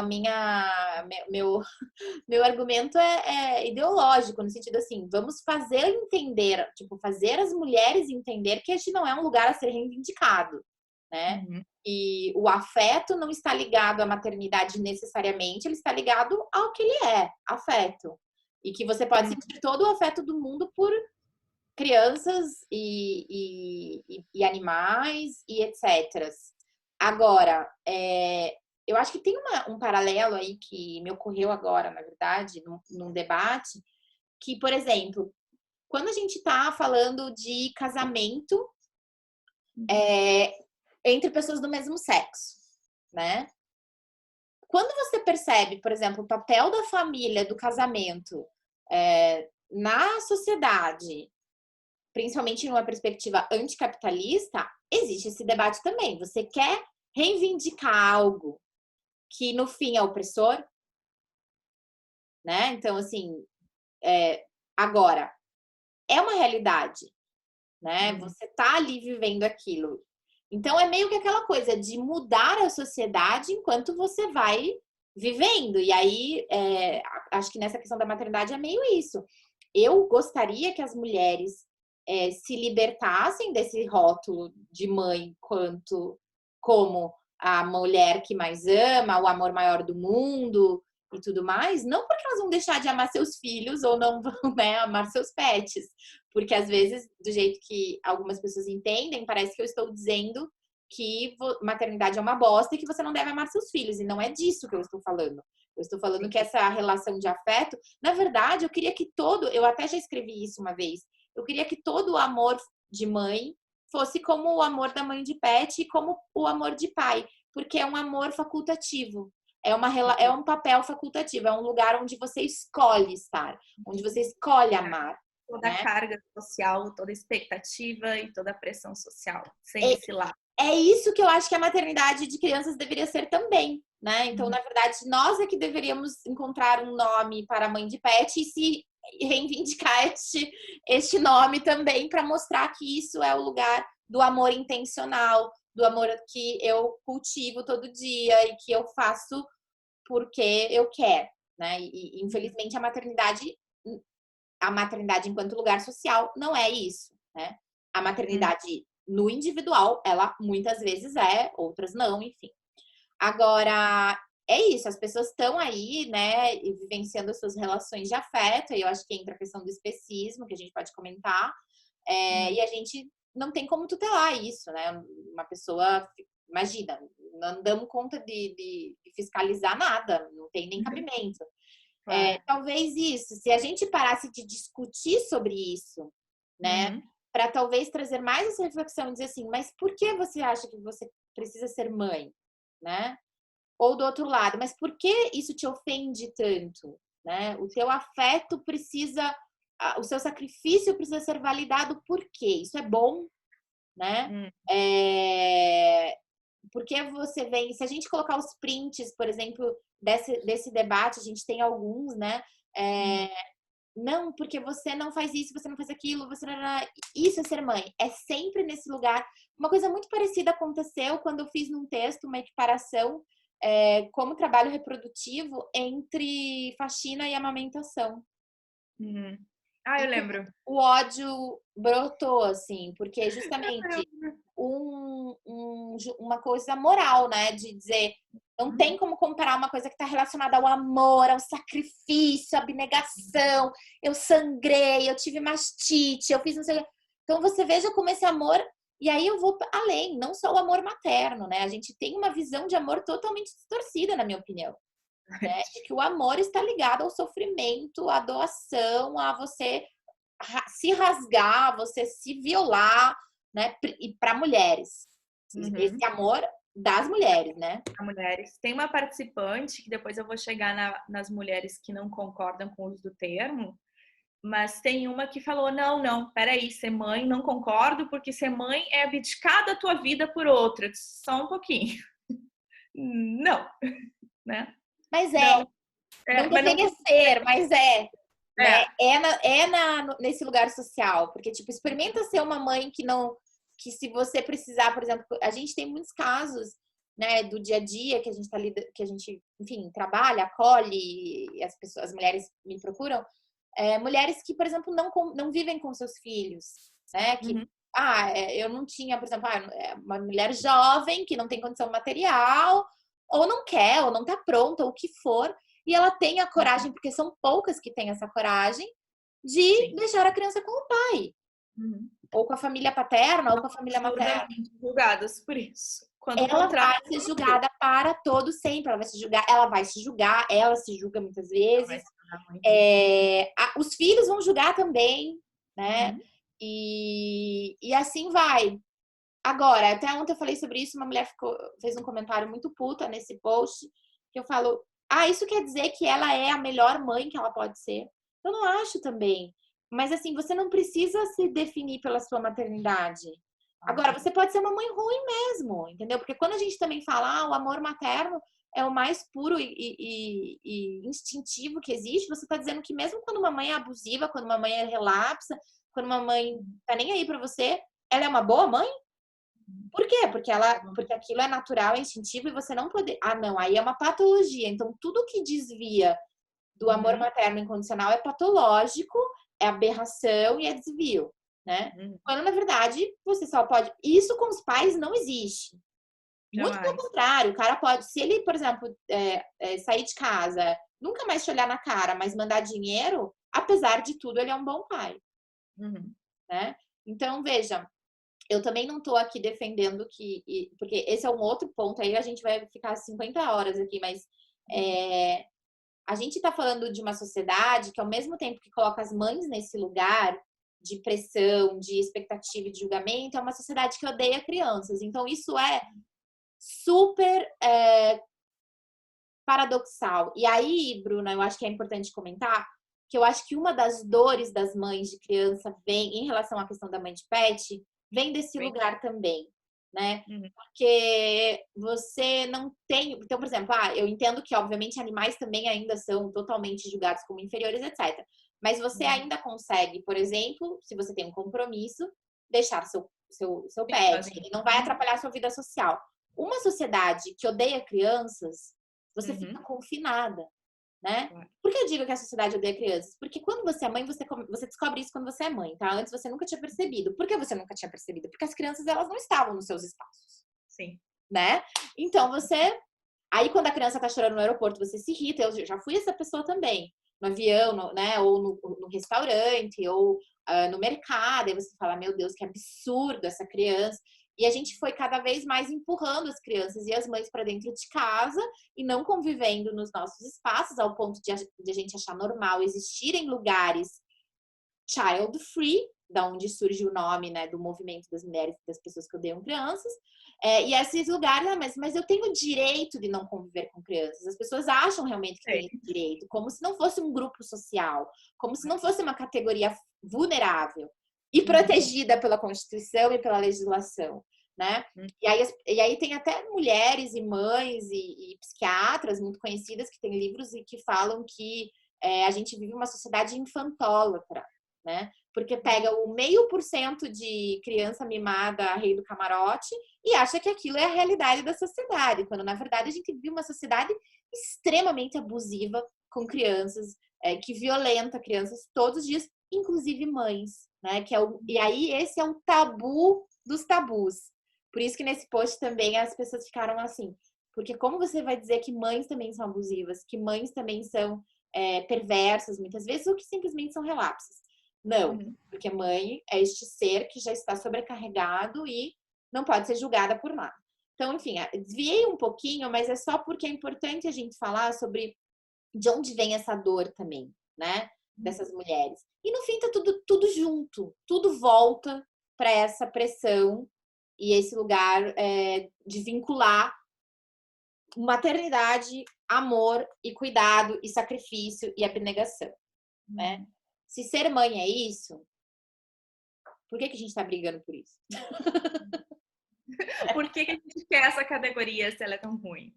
meu argumento é ideológico, no sentido assim, vamos fazer entender, tipo, fazer as mulheres entender que este não é um lugar a ser reivindicado, né? Uhum. E o afeto não está ligado à maternidade necessariamente, ele está ligado ao que ele é, afeto. E que você pode sentir todo o afeto do mundo por crianças e animais e etc. Agora, eu acho que tem um paralelo aí que me ocorreu agora, na verdade, num debate, que, por exemplo, quando a gente está falando de casamento entre pessoas do mesmo sexo, né? Quando você percebe, por exemplo, o papel da família, do casamento na sociedade, principalmente numa perspectiva anticapitalista, existe esse debate também. Você quer reivindicar algo que no fim é opressor, né? Então, assim, agora, é uma realidade, né? Você tá ali vivendo aquilo. Então, é meio que aquela coisa de mudar a sociedade enquanto você vai vivendo. E aí, acho que nessa questão da maternidade é meio isso. Eu gostaria que as mulheres se libertassem desse rótulo de mãe como a mulher que mais ama, o amor maior do mundo e tudo mais, não porque elas vão deixar de amar seus filhos ou não vão, né, amar seus pets, porque às vezes, do jeito que algumas pessoas entendem, parece que eu estou dizendo que maternidade é uma bosta e que você não deve amar seus filhos, e não é disso que eu estou falando. Eu estou falando que essa relação de afeto, na verdade, eu queria que eu até já escrevi isso uma vez, eu queria que todo o amor de mãe fosse como o amor da mãe de pet e como o amor de pai, porque é um amor facultativo. É um papel facultativo, é um lugar onde você escolhe estar, onde você escolhe amar. Toda a Né? carga social, toda a expectativa e toda a pressão social, sem É, esse lado. é isso que eu acho que a maternidade de crianças deveria ser também, né? Então, na verdade, nós é que deveríamos encontrar um nome para a mãe de pet e se reivindicar este nome também para mostrar que isso é o lugar do amor intencional, do amor que eu cultivo todo dia e que eu faço porque eu quero, né? E infelizmente a maternidade enquanto lugar social não é isso, né? A maternidade no individual, ela muitas vezes outras não, enfim. Agora, é isso, as pessoas estão aí, né, e vivenciando as suas relações de afeto, e eu acho que entra a questão do especismo, que a gente pode comentar, e a gente não tem como tutelar isso, né? Uma pessoa, imagina, não damos conta de fiscalizar nada, não tem nem cabimento. Claro. Talvez isso, se a gente parasse de discutir sobre isso, né, para talvez trazer mais essa reflexão e dizer assim, mas por que você acha que você precisa ser mãe, né? Ou do outro lado, mas por que isso te ofende tanto, né? O teu afeto precisa, o seu sacrifício precisa ser validado por quê? Isso é bom, né? Porque você vem, se a gente colocar os prints, por exemplo, desse debate, a gente tem alguns, né? Não, porque você não faz isso, você não faz aquilo, você não... Isso é ser mãe. É sempre nesse lugar. Uma coisa muito parecida aconteceu quando eu fiz num texto uma equiparação como trabalho reprodutivo entre faxina e amamentação. Ah, E eu lembro. o ódio brotou, assim, porque justamente uma coisa moral, né? De dizer, não tem como comparar uma coisa que está relacionada ao amor, ao sacrifício, à abnegação. Eu sangrei, eu tive mastite, eu fiz não sei o quê. Então você veja como esse amor. E aí eu vou além, não só o amor materno, né? A gente tem uma visão de amor totalmente distorcida, na minha opinião. Né? De que o amor está ligado ao sofrimento, à doação, a você se rasgar, você se violar, né? E para mulheres. Esse amor das mulheres, né? Para mulheres. Tem uma participante, que depois eu vou chegar nas mulheres que não concordam com o uso do termo, Mas tem uma que falou, não, peraí, ser mãe, não concordo, porque ser mãe é abdicar da tua vida por outra. Só um pouquinho. Não, né? Mas Não, não mas não deveria ser, mas né? é. Nesse lugar social, porque tipo, experimenta ser uma mãe que se você precisar, por exemplo, a gente tem muitos casos, né, do dia a dia que a gente que a gente, enfim, trabalha, acolhe, e as mulheres me procuram, mulheres que, por exemplo, não vivem com seus filhos, né? Que Uhum. eu não tinha, por exemplo, uma mulher jovem que não tem condição material, ou não quer, ou não tá pronta, ou o que for, e ela tem a coragem, porque são poucas que têm essa coragem, de Sim. deixar a criança com o pai, Uhum. ou com a família paterna, ou com a família materna. Absurdamente julgadas por isso. Quando o Ela contrário vai ser julgada para todo sempre. Ela vai se julgar, ela se julga muitas vezes. vai se julgar muito. Os filhos vão julgar também, né? Uhum. E assim vai. Agora, até ontem eu falei sobre isso, uma mulher fez um comentário muito puta nesse post, que eu falo, isso quer dizer que ela é a melhor mãe que ela pode ser? Eu não acho também. Mas assim, você não precisa se definir pela sua maternidade. Agora, você pode ser uma mãe ruim mesmo, entendeu? Porque quando a gente também fala, o amor materno é o mais puro e instintivo que existe, você tá dizendo que mesmo quando uma mãe é abusiva, quando uma mãe é relapsa, quando uma mãe tá nem aí pra você, ela é uma boa mãe? Por quê? Porque aquilo é natural, é instintivo e você não poder. Não, aí é uma patologia. Então, tudo que desvia do amor Uhum. materno incondicional é patológico, é aberração e é desvio, né? Uhum. Quando, na verdade, você só pode. Isso com os pais não existe. Muito pelo Jamais. contrário, o cara pode, se ele, por exemplo, sair de casa, nunca mais te olhar na cara, mas mandar dinheiro, apesar de tudo, ele é um bom pai, Uhum. né? Então, veja, eu também não estou aqui defendendo porque esse é um outro ponto, aí a gente vai ficar 50 horas aqui, mas a gente está falando de uma sociedade que, ao mesmo tempo que coloca as mães nesse lugar de pressão, de expectativa e de julgamento, é uma sociedade que odeia crianças. Então, isso é super paradoxal. E aí, Bruna, eu acho que é importante comentar que eu acho que uma das dores das mães de criança vem, em relação à questão da mãe de pet, vem desse Bem. lugar também, né? Uhum. Porque você não tem. Então, por exemplo, eu entendo que, obviamente, animais também ainda são totalmente julgados como inferiores, etc. Mas você ainda consegue, por exemplo, se você tem um compromisso, deixar seu pet. Ele não vai atrapalhar a sua vida social. Uma sociedade que odeia crianças, você fica Uhum. confinada, né? Claro. Por que eu digo que a sociedade odeia crianças? Porque quando você é mãe, você descobre isso quando você é mãe, tá? Antes você nunca tinha percebido. Por que você nunca tinha percebido? Porque as crianças, elas não estavam nos seus espaços, Sim. né? Então aí quando a criança tá chorando no aeroporto, você se irrita. Eu já fui essa pessoa também. No avião, né? Ou no restaurante, ou no mercado. Aí você fala, meu Deus, que absurdo essa criança. E a gente foi cada vez mais empurrando as crianças e as mães para dentro de casa e não convivendo nos nossos espaços, ao ponto de a gente achar normal existirem lugares child free, da onde surge o nome, né, do movimento das mulheres, das pessoas que odeiam crianças. E esses lugares, mas eu tenho o direito de não conviver com crianças. As pessoas acham realmente que tem esse direito, como se não fosse um grupo social, como se não fosse uma categoria vulnerável e protegida pela Constituição e pela legislação, né? E aí tem até mulheres e mães e psiquiatras muito conhecidas que têm livros e que falam que a gente vive uma sociedade infantólatra, né? Porque pega o 0,5% de criança mimada, rei do camarote, e acha que aquilo é a realidade da sociedade, quando na verdade a gente vive uma sociedade extremamente abusiva com crianças, que violenta crianças todos os dias, inclusive mães, né? E aí esse é o tabu dos tabus. Por isso que nesse post também as pessoas ficaram assim, porque como você vai dizer que mães também são abusivas, que mães também são perversas muitas vezes, ou que simplesmente são relapsos? Não, porque mãe é este ser que já está sobrecarregado e não pode ser julgada por nada. Então, enfim, desviei um pouquinho, mas é só porque é importante a gente falar sobre de onde vem essa dor também, né? Dessas mulheres. E no fim tá tudo junto, tudo volta para essa pressão e esse lugar de vincular maternidade, amor e cuidado e sacrifício e abnegação, né? Se ser mãe é isso, por que a gente tá brigando por isso? Por que a gente quer essa categoria se ela é tão ruim?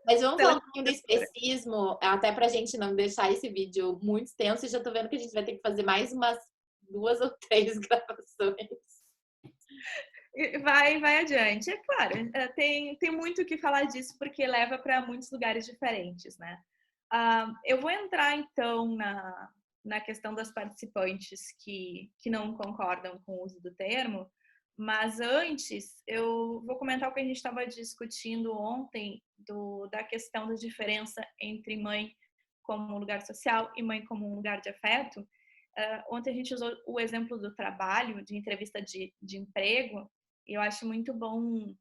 Mas vamos Se ela falar é um pouquinho do especismo, até pra gente não deixar esse vídeo muito extenso, e já tô vendo que a gente vai ter que fazer mais umas 2 ou 3 gravações. Vai adiante. É claro, tem muito o que falar disso, porque leva para muitos lugares diferentes, né? Eu vou entrar, então, na questão das participantes que não concordam com o uso do termo, mas antes eu vou comentar o que a gente estava discutindo ontem da questão da diferença entre mãe como um lugar social e mãe como um lugar de afeto. Ontem a gente usou o exemplo do trabalho, de entrevista de emprego, e eu acho muito bom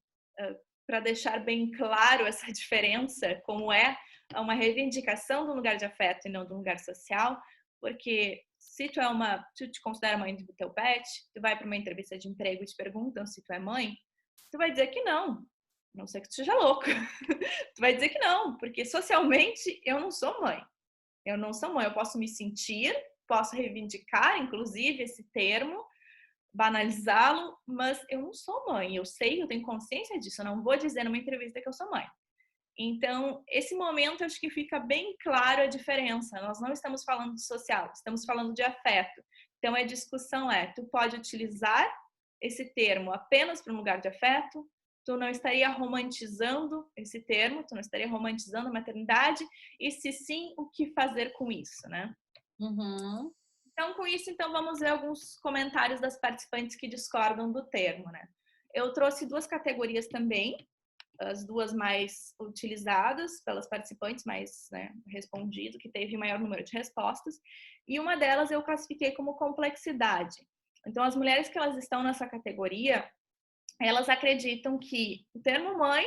para deixar bem claro essa diferença, como é uma reivindicação do lugar de afeto e não do lugar social, porque se tu te considera mãe do teu pet, tu vai para uma entrevista de emprego e te perguntam se tu é mãe, tu vai dizer que não, a não ser que tu seja louco. Tu vai dizer que não, porque socialmente eu não sou mãe. Eu não sou mãe, eu posso me sentir, posso reivindicar, inclusive, esse termo, banalizá-lo, mas eu não sou mãe. Eu sei, eu tenho consciência disso. Eu não vou dizer numa entrevista que eu sou mãe. Então, esse momento acho que fica bem claro a diferença. Nós não estamos falando de social, estamos falando de afeto. Então, a discussão tu pode utilizar esse termo apenas para um lugar de afeto, tu não estaria romantizando esse termo, tu não estaria romantizando a maternidade, e se sim, o que fazer com isso, né? Uhum. Então, com isso, vamos ver alguns comentários das participantes que discordam do termo, né? Eu trouxe 2 categorias também, as 2 mais utilizadas pelas participantes, mais, né, respondido, que teve maior número de respostas, e uma delas eu classifiquei como complexidade. Então, as mulheres que elas estão nessa categoria, elas acreditam que o termo mãe,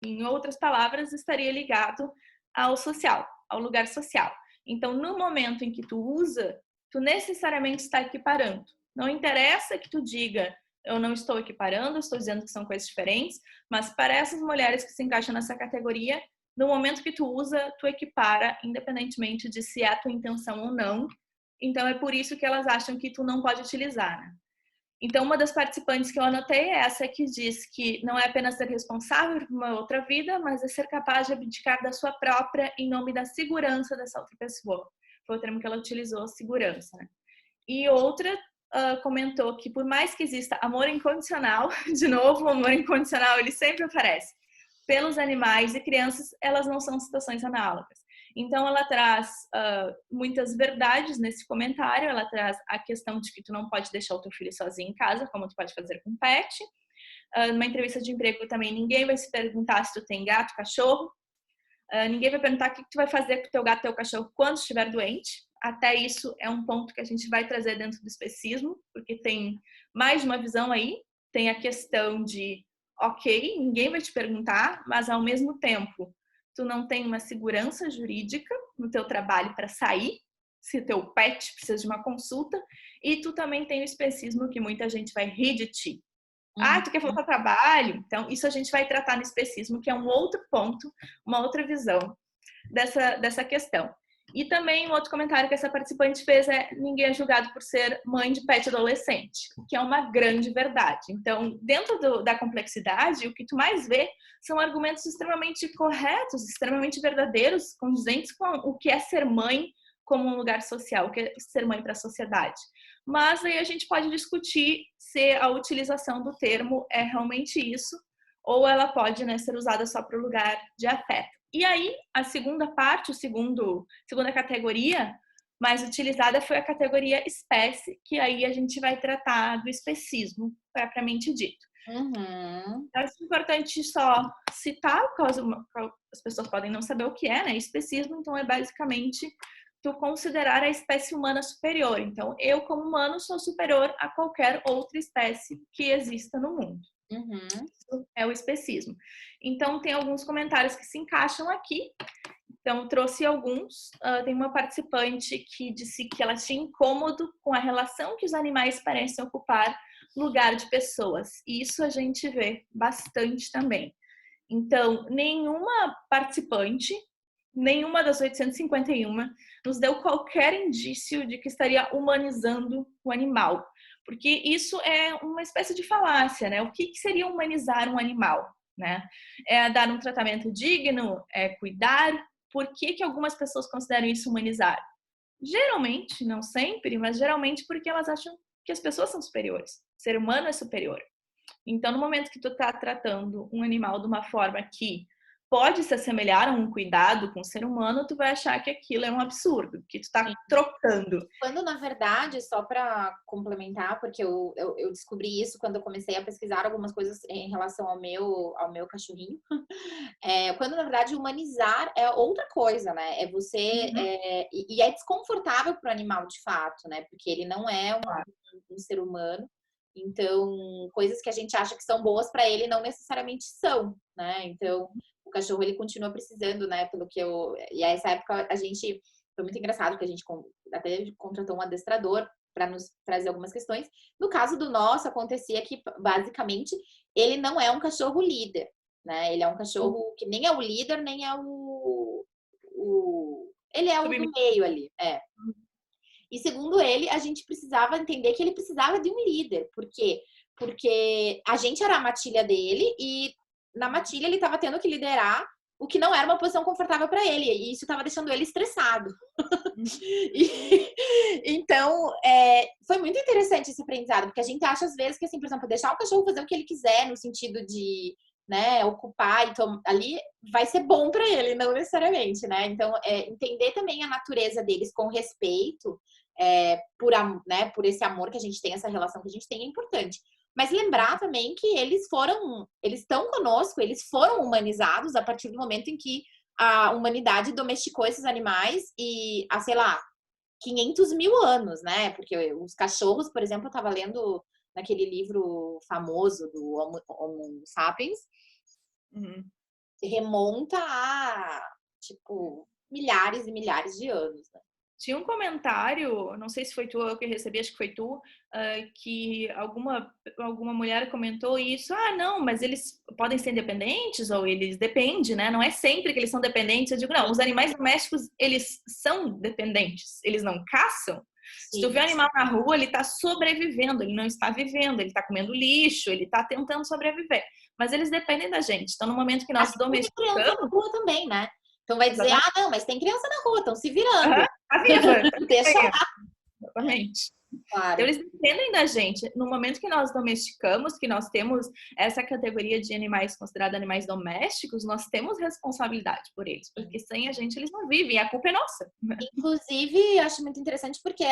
em outras palavras, estaria ligado ao social, ao lugar social. Então, no momento em que tu usa, tu necessariamente está equiparando. Não interessa que tu diga, eu não estou equiparando, estou dizendo que são coisas diferentes, mas para essas mulheres que se encaixam nessa categoria, no momento que tu usa, tu equipara, independentemente de se é a tua intenção ou não. Então, é por isso que elas acham que tu não pode utilizar, né? Então, uma das participantes que eu anotei é essa que diz que não é apenas ser responsável por uma outra vida, mas é ser capaz de abdicar da sua própria em nome da segurança dessa outra pessoa. Foi o termo que ela utilizou, segurança. Né? E outra comentou que por mais que exista amor incondicional, de novo, o amor incondicional ele sempre aparece, pelos animais e crianças, elas não são situações análogas. Então, ela traz muitas verdades nesse comentário. Ela traz a questão de que tu não pode deixar o teu filho sozinho em casa, como tu pode fazer com pet. Numa entrevista de emprego também, ninguém vai se perguntar se tu tem gato, cachorro. Ninguém vai perguntar o que tu vai fazer com o teu gato, teu cachorro quando estiver doente. Até isso é um ponto que a gente vai trazer dentro do especismo, porque tem mais de uma visão aí. Tem a questão de, ok, ninguém vai te perguntar, mas ao mesmo tempo tu não tem uma segurança jurídica no teu trabalho para sair, se teu pet precisa de uma consulta, e tu também tem o especismo que muita gente vai rir de ti. Tu quer faltar trabalho? Então, isso a gente vai tratar no especismo, que é um outro ponto, uma outra visão dessa questão. E também um outro comentário que essa participante fez é: ninguém é julgado por ser mãe de pet adolescente, o que é uma grande verdade. Então, dentro da complexidade, o que tu mais vê são argumentos extremamente corretos, extremamente verdadeiros, condizentes com o que é ser mãe como um lugar social, o que é ser mãe para a sociedade. Mas aí a gente pode discutir se a utilização do termo é realmente isso, ou ela pode, né, ser usada só para o lugar de afeto. E aí, a segunda parte, segunda categoria mais utilizada foi a categoria espécie, que aí a gente vai tratar do especismo, propriamente dito. Uhum. Eu acho importante só citar, porque as pessoas podem não saber o que é, né? Especismo, então, é basicamente tu considerar a espécie humana superior. Então, eu, como humano, sou superior a qualquer outra espécie que exista no mundo. Uhum. Isso é o especismo. Então, tem alguns comentários que se encaixam aqui. Então, trouxe alguns. Tem uma participante que disse que ela tinha incômodo com a relação que os animais parecem ocupar lugar de pessoas. E isso a gente vê bastante também. Então, nenhuma participante, nenhuma das 851 nos deu qualquer indício de que estaria humanizando o animal. Porque isso é uma espécie de falácia, né? O que seria humanizar um animal, né? É dar um tratamento digno, é cuidar. Por que algumas pessoas consideram isso humanizar? Geralmente, não sempre, mas geralmente porque elas acham que as pessoas são superiores. O ser humano é superior. Então, no momento que tu tá tratando um animal de uma forma que pode se assemelhar a um cuidado com o ser humano, tu vai achar que aquilo é um absurdo, que tu tá trocando. Quando, na verdade, só para complementar, porque eu descobri isso quando eu comecei a pesquisar algumas coisas em relação ao meu cachorrinho, quando, na verdade, humanizar é outra coisa, né? É você... e é desconfortável para o animal, de fato, né? Porque ele não é um ser humano. Então, coisas que a gente acha que são boas para ele não necessariamente são, né? Então, o cachorro, ele continua precisando, né? Pelo que eu... E a essa época, a gente... Foi muito engraçado, porque a gente até contratou um adestrador para nos trazer algumas questões. No caso do nosso, acontecia que, basicamente, ele não é um cachorro líder, né? Ele é um cachorro que nem é o líder, nem é ele é o do meio ali, E segundo ele, a gente precisava entender que ele precisava de um líder. Por quê? Porque a gente era a matilha dele e na matilha ele estava tendo que liderar o que não era uma posição confortável para ele. E isso estava deixando ele estressado. Então, foi muito interessante esse aprendizado. Porque a gente acha, às vezes, que, assim, por exemplo, deixar o cachorro fazer o que ele quiser, no sentido de, né, ocupar, então, ali vai ser bom para ele, não necessariamente, né? Então, entender também a natureza deles com respeito, por esse amor que a gente tem, essa relação que a gente tem, é importante. Mas lembrar também que eles estão conosco, eles foram humanizados a partir do momento em que a humanidade domesticou esses animais e há, sei lá, 500 mil anos, né? Porque os cachorros, por exemplo, eu estava lendo naquele livro famoso do Homo Sapiens, remonta a, tipo, milhares e milhares de anos, né? Tinha um comentário, não sei se foi tu ou eu que recebi, acho que foi tu, que alguma mulher comentou isso. Ah, não, mas eles podem ser independentes ou eles dependem, né? Não é sempre que eles são dependentes. Eu digo, não, os animais domésticos, eles são dependentes. Eles não caçam. Se tu vê um animal na rua, ele está sobrevivendo, ele não está vivendo, ele está comendo lixo, ele está tentando sobreviver. Mas eles dependem da gente. Então, no momento que nós domesticamos... Tem criança na rua também, né? Então vai dizer, não, mas tem criança na rua, estão se virando. Tá viva. Deixa lá. Exatamente. Claro. Então, eles dependem da gente. No momento que nós domesticamos, que nós temos essa categoria de animais considerados animais domésticos, nós temos responsabilidade por eles, porque sem a gente eles não vivem, a culpa é nossa. Inclusive, acho muito interessante porque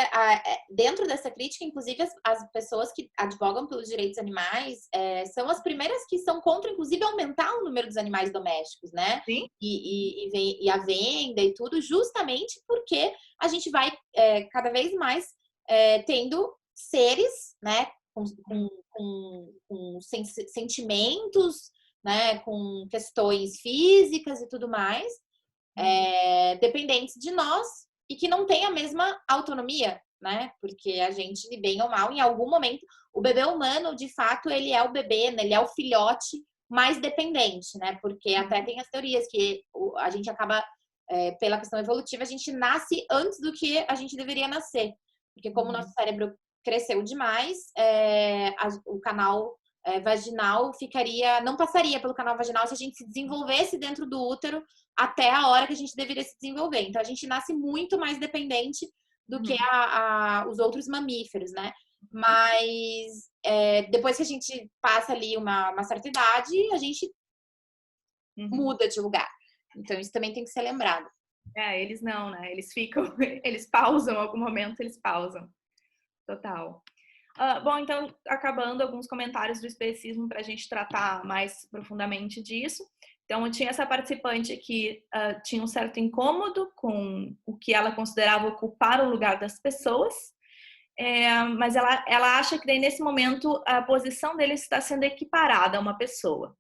dentro dessa crítica, inclusive as pessoas que advogam pelos direitos animais são as primeiras que são contra, inclusive, aumentar o número dos animais domésticos, né? Sim. E a venda e tudo, justamente porque a gente vai cada vez mais tendo seres, né, com sentimentos, né, com questões físicas e tudo mais, dependentes de nós e que não tem a mesma autonomia, né, porque a gente, bem ou mal, em algum momento, o bebê humano, de fato, ele é o bebê, né, ele é o filhote mais dependente, né, porque até tem as teorias que a gente acaba, pela questão evolutiva, a gente nasce antes do que a gente deveria nascer. Porque como o nosso cérebro cresceu demais, o canal vaginal não passaria pelo canal vaginal se a gente se desenvolvesse dentro do útero até a hora que a gente deveria se desenvolver. Então, a gente nasce muito mais dependente do que os outros mamíferos, né? Mas depois que a gente passa ali uma certa idade, a gente muda de lugar. Então, isso também tem que ser lembrado. Eles não, né? Eles ficam, eles pausam, em algum momento eles pausam. Total. Bom, então, acabando alguns comentários do especismo para a gente tratar mais profundamente disso. Então, eu tinha essa participante que tinha um certo incômodo com o que ela considerava ocupar o lugar das pessoas, mas ela acha que daí, nesse momento, a posição dele está sendo equiparada a uma pessoa.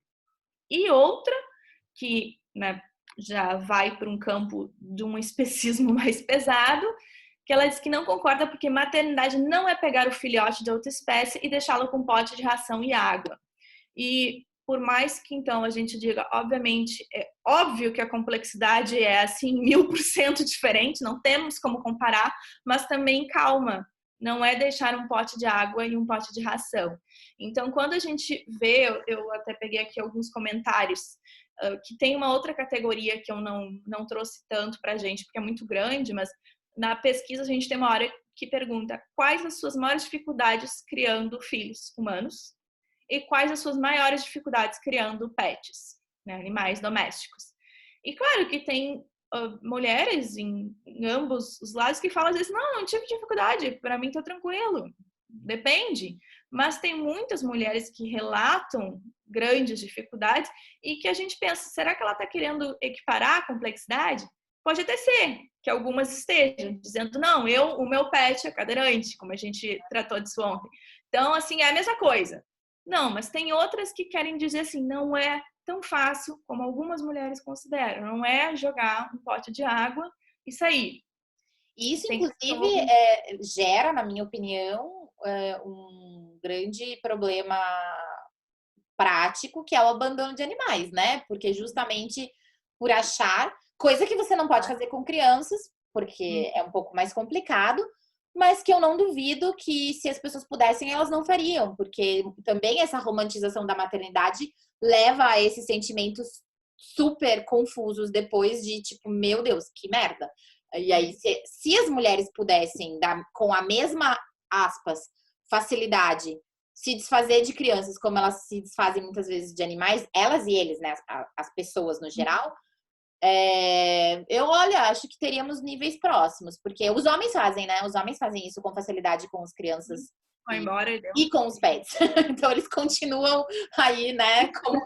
E outra, que, né, já vai para um campo de um especismo mais pesado, que ela diz que não concorda porque maternidade não é pegar o filhote de outra espécie e deixá-lo com um pote de ração e água. E por mais que então a gente diga, obviamente, é óbvio que a complexidade é assim 1000% diferente, não temos como comparar, mas também calma, não é deixar um pote de água e um pote de ração. Então, quando a gente vê, eu até peguei aqui alguns comentários, que tem uma outra categoria que eu não trouxe tanto para a gente, porque é muito grande, mas na pesquisa a gente tem uma hora que pergunta quais as suas maiores dificuldades criando filhos humanos e quais as suas maiores dificuldades criando pets, né, animais domésticos. E claro que tem mulheres em ambos os lados que falam às vezes, não tive dificuldade, para mim tá tranquilo, depende. Mas tem muitas mulheres que relatam grandes dificuldades e que a gente pensa, será que ela está querendo equiparar a complexidade? Pode até ser que algumas estejam dizendo, não, o meu pet é cadeirante, como a gente tratou disso ontem. Então, assim, é a mesma coisa. Não, mas tem outras que querem dizer assim, não é tão fácil como algumas mulheres consideram. Não é jogar um pote de água e sair. Isso, Tem inclusive, gera, na minha opinião, um grande problema prático, que é o abandono de animais, né? Porque justamente por achar, coisa que você não pode fazer com crianças, porque é um pouco mais complicado, mas que eu não duvido que se as pessoas pudessem, elas não fariam, porque também essa romantização da maternidade leva a esses sentimentos super confusos depois de tipo, meu Deus, que merda. E aí, se as mulheres pudessem dar com a mesma, aspas, facilidade, se desfazer de crianças como elas se desfazem muitas vezes de animais, elas e eles, né, as pessoas no geral, eu, olha, acho que teríamos níveis próximos, porque os homens fazem, né? Os homens fazem isso com facilidade com as crianças Vai embora e com os pets. Então, eles continuam aí, né? Como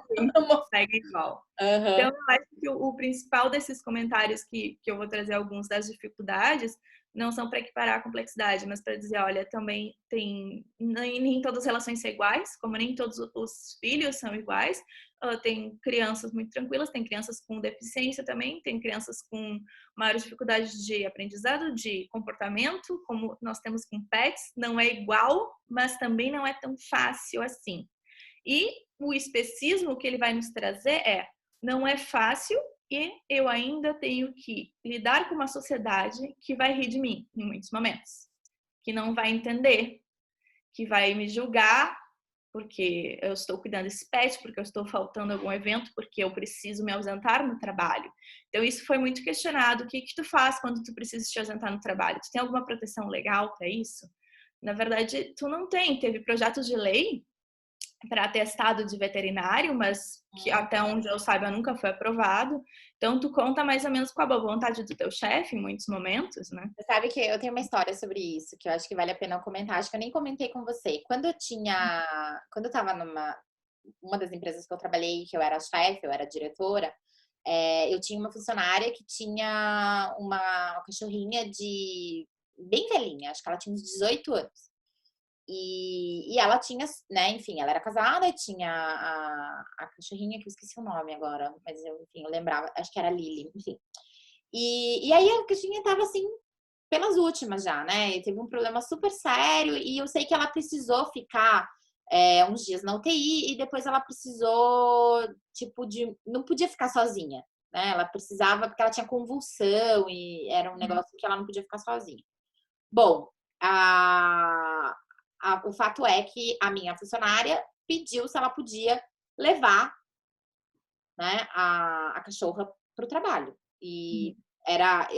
segue igual. Uhum. Então, eu acho que o principal desses comentários que eu vou trazer alguns das dificuldades não são para equiparar a complexidade, mas para dizer, olha, também tem nem todas as relações são iguais, como nem todos os filhos são iguais. Tem crianças muito tranquilas, tem crianças com deficiência também, tem crianças com maiores dificuldades de aprendizado, de comportamento, como nós temos com pets. Não é igual, mas também não é tão fácil assim. E o especismo que ele vai nos trazer não é fácil e eu ainda tenho que lidar com uma sociedade que vai rir de mim em muitos momentos, que não vai entender, que vai me julgar porque eu estou cuidando desse pet, porque eu estou faltando algum evento, porque eu preciso me ausentar no trabalho. Então, isso foi muito questionado. O que tu faz quando tu precisa te ausentar no trabalho? Tu tem alguma proteção legal para isso? Na verdade, tu não tem. Teve projetos de lei para atestado de veterinário, mas que até onde eu saiba nunca foi aprovado. Então, tu conta mais ou menos com a boa vontade do teu chefe em muitos momentos, né? Você sabe que eu tenho uma história sobre isso, que eu acho que vale a pena eu comentar. Acho que eu nem comentei com você. Quando eu tava uma das empresas que eu trabalhei, que eu era chefe, eu era diretora, eu tinha uma funcionária que tinha uma cachorrinha bem velhinha, acho que ela tinha uns 18 anos. E ela tinha, né, enfim, ela era casada e tinha a cachorrinha, que eu esqueci o nome agora, mas enfim, eu lembrava, acho que era Lily, enfim. E aí a cachorrinha tava assim, pelas últimas já, né? E teve um problema super sério e eu sei que ela precisou ficar uns dias na UTI e depois ela precisou, tipo, não podia ficar sozinha, né? Ela precisava, porque ela tinha convulsão e era um negócio que ela não podia ficar sozinha. Bom, o fato é que a minha funcionária pediu se ela podia levar, né, a cachorra para o trabalho. E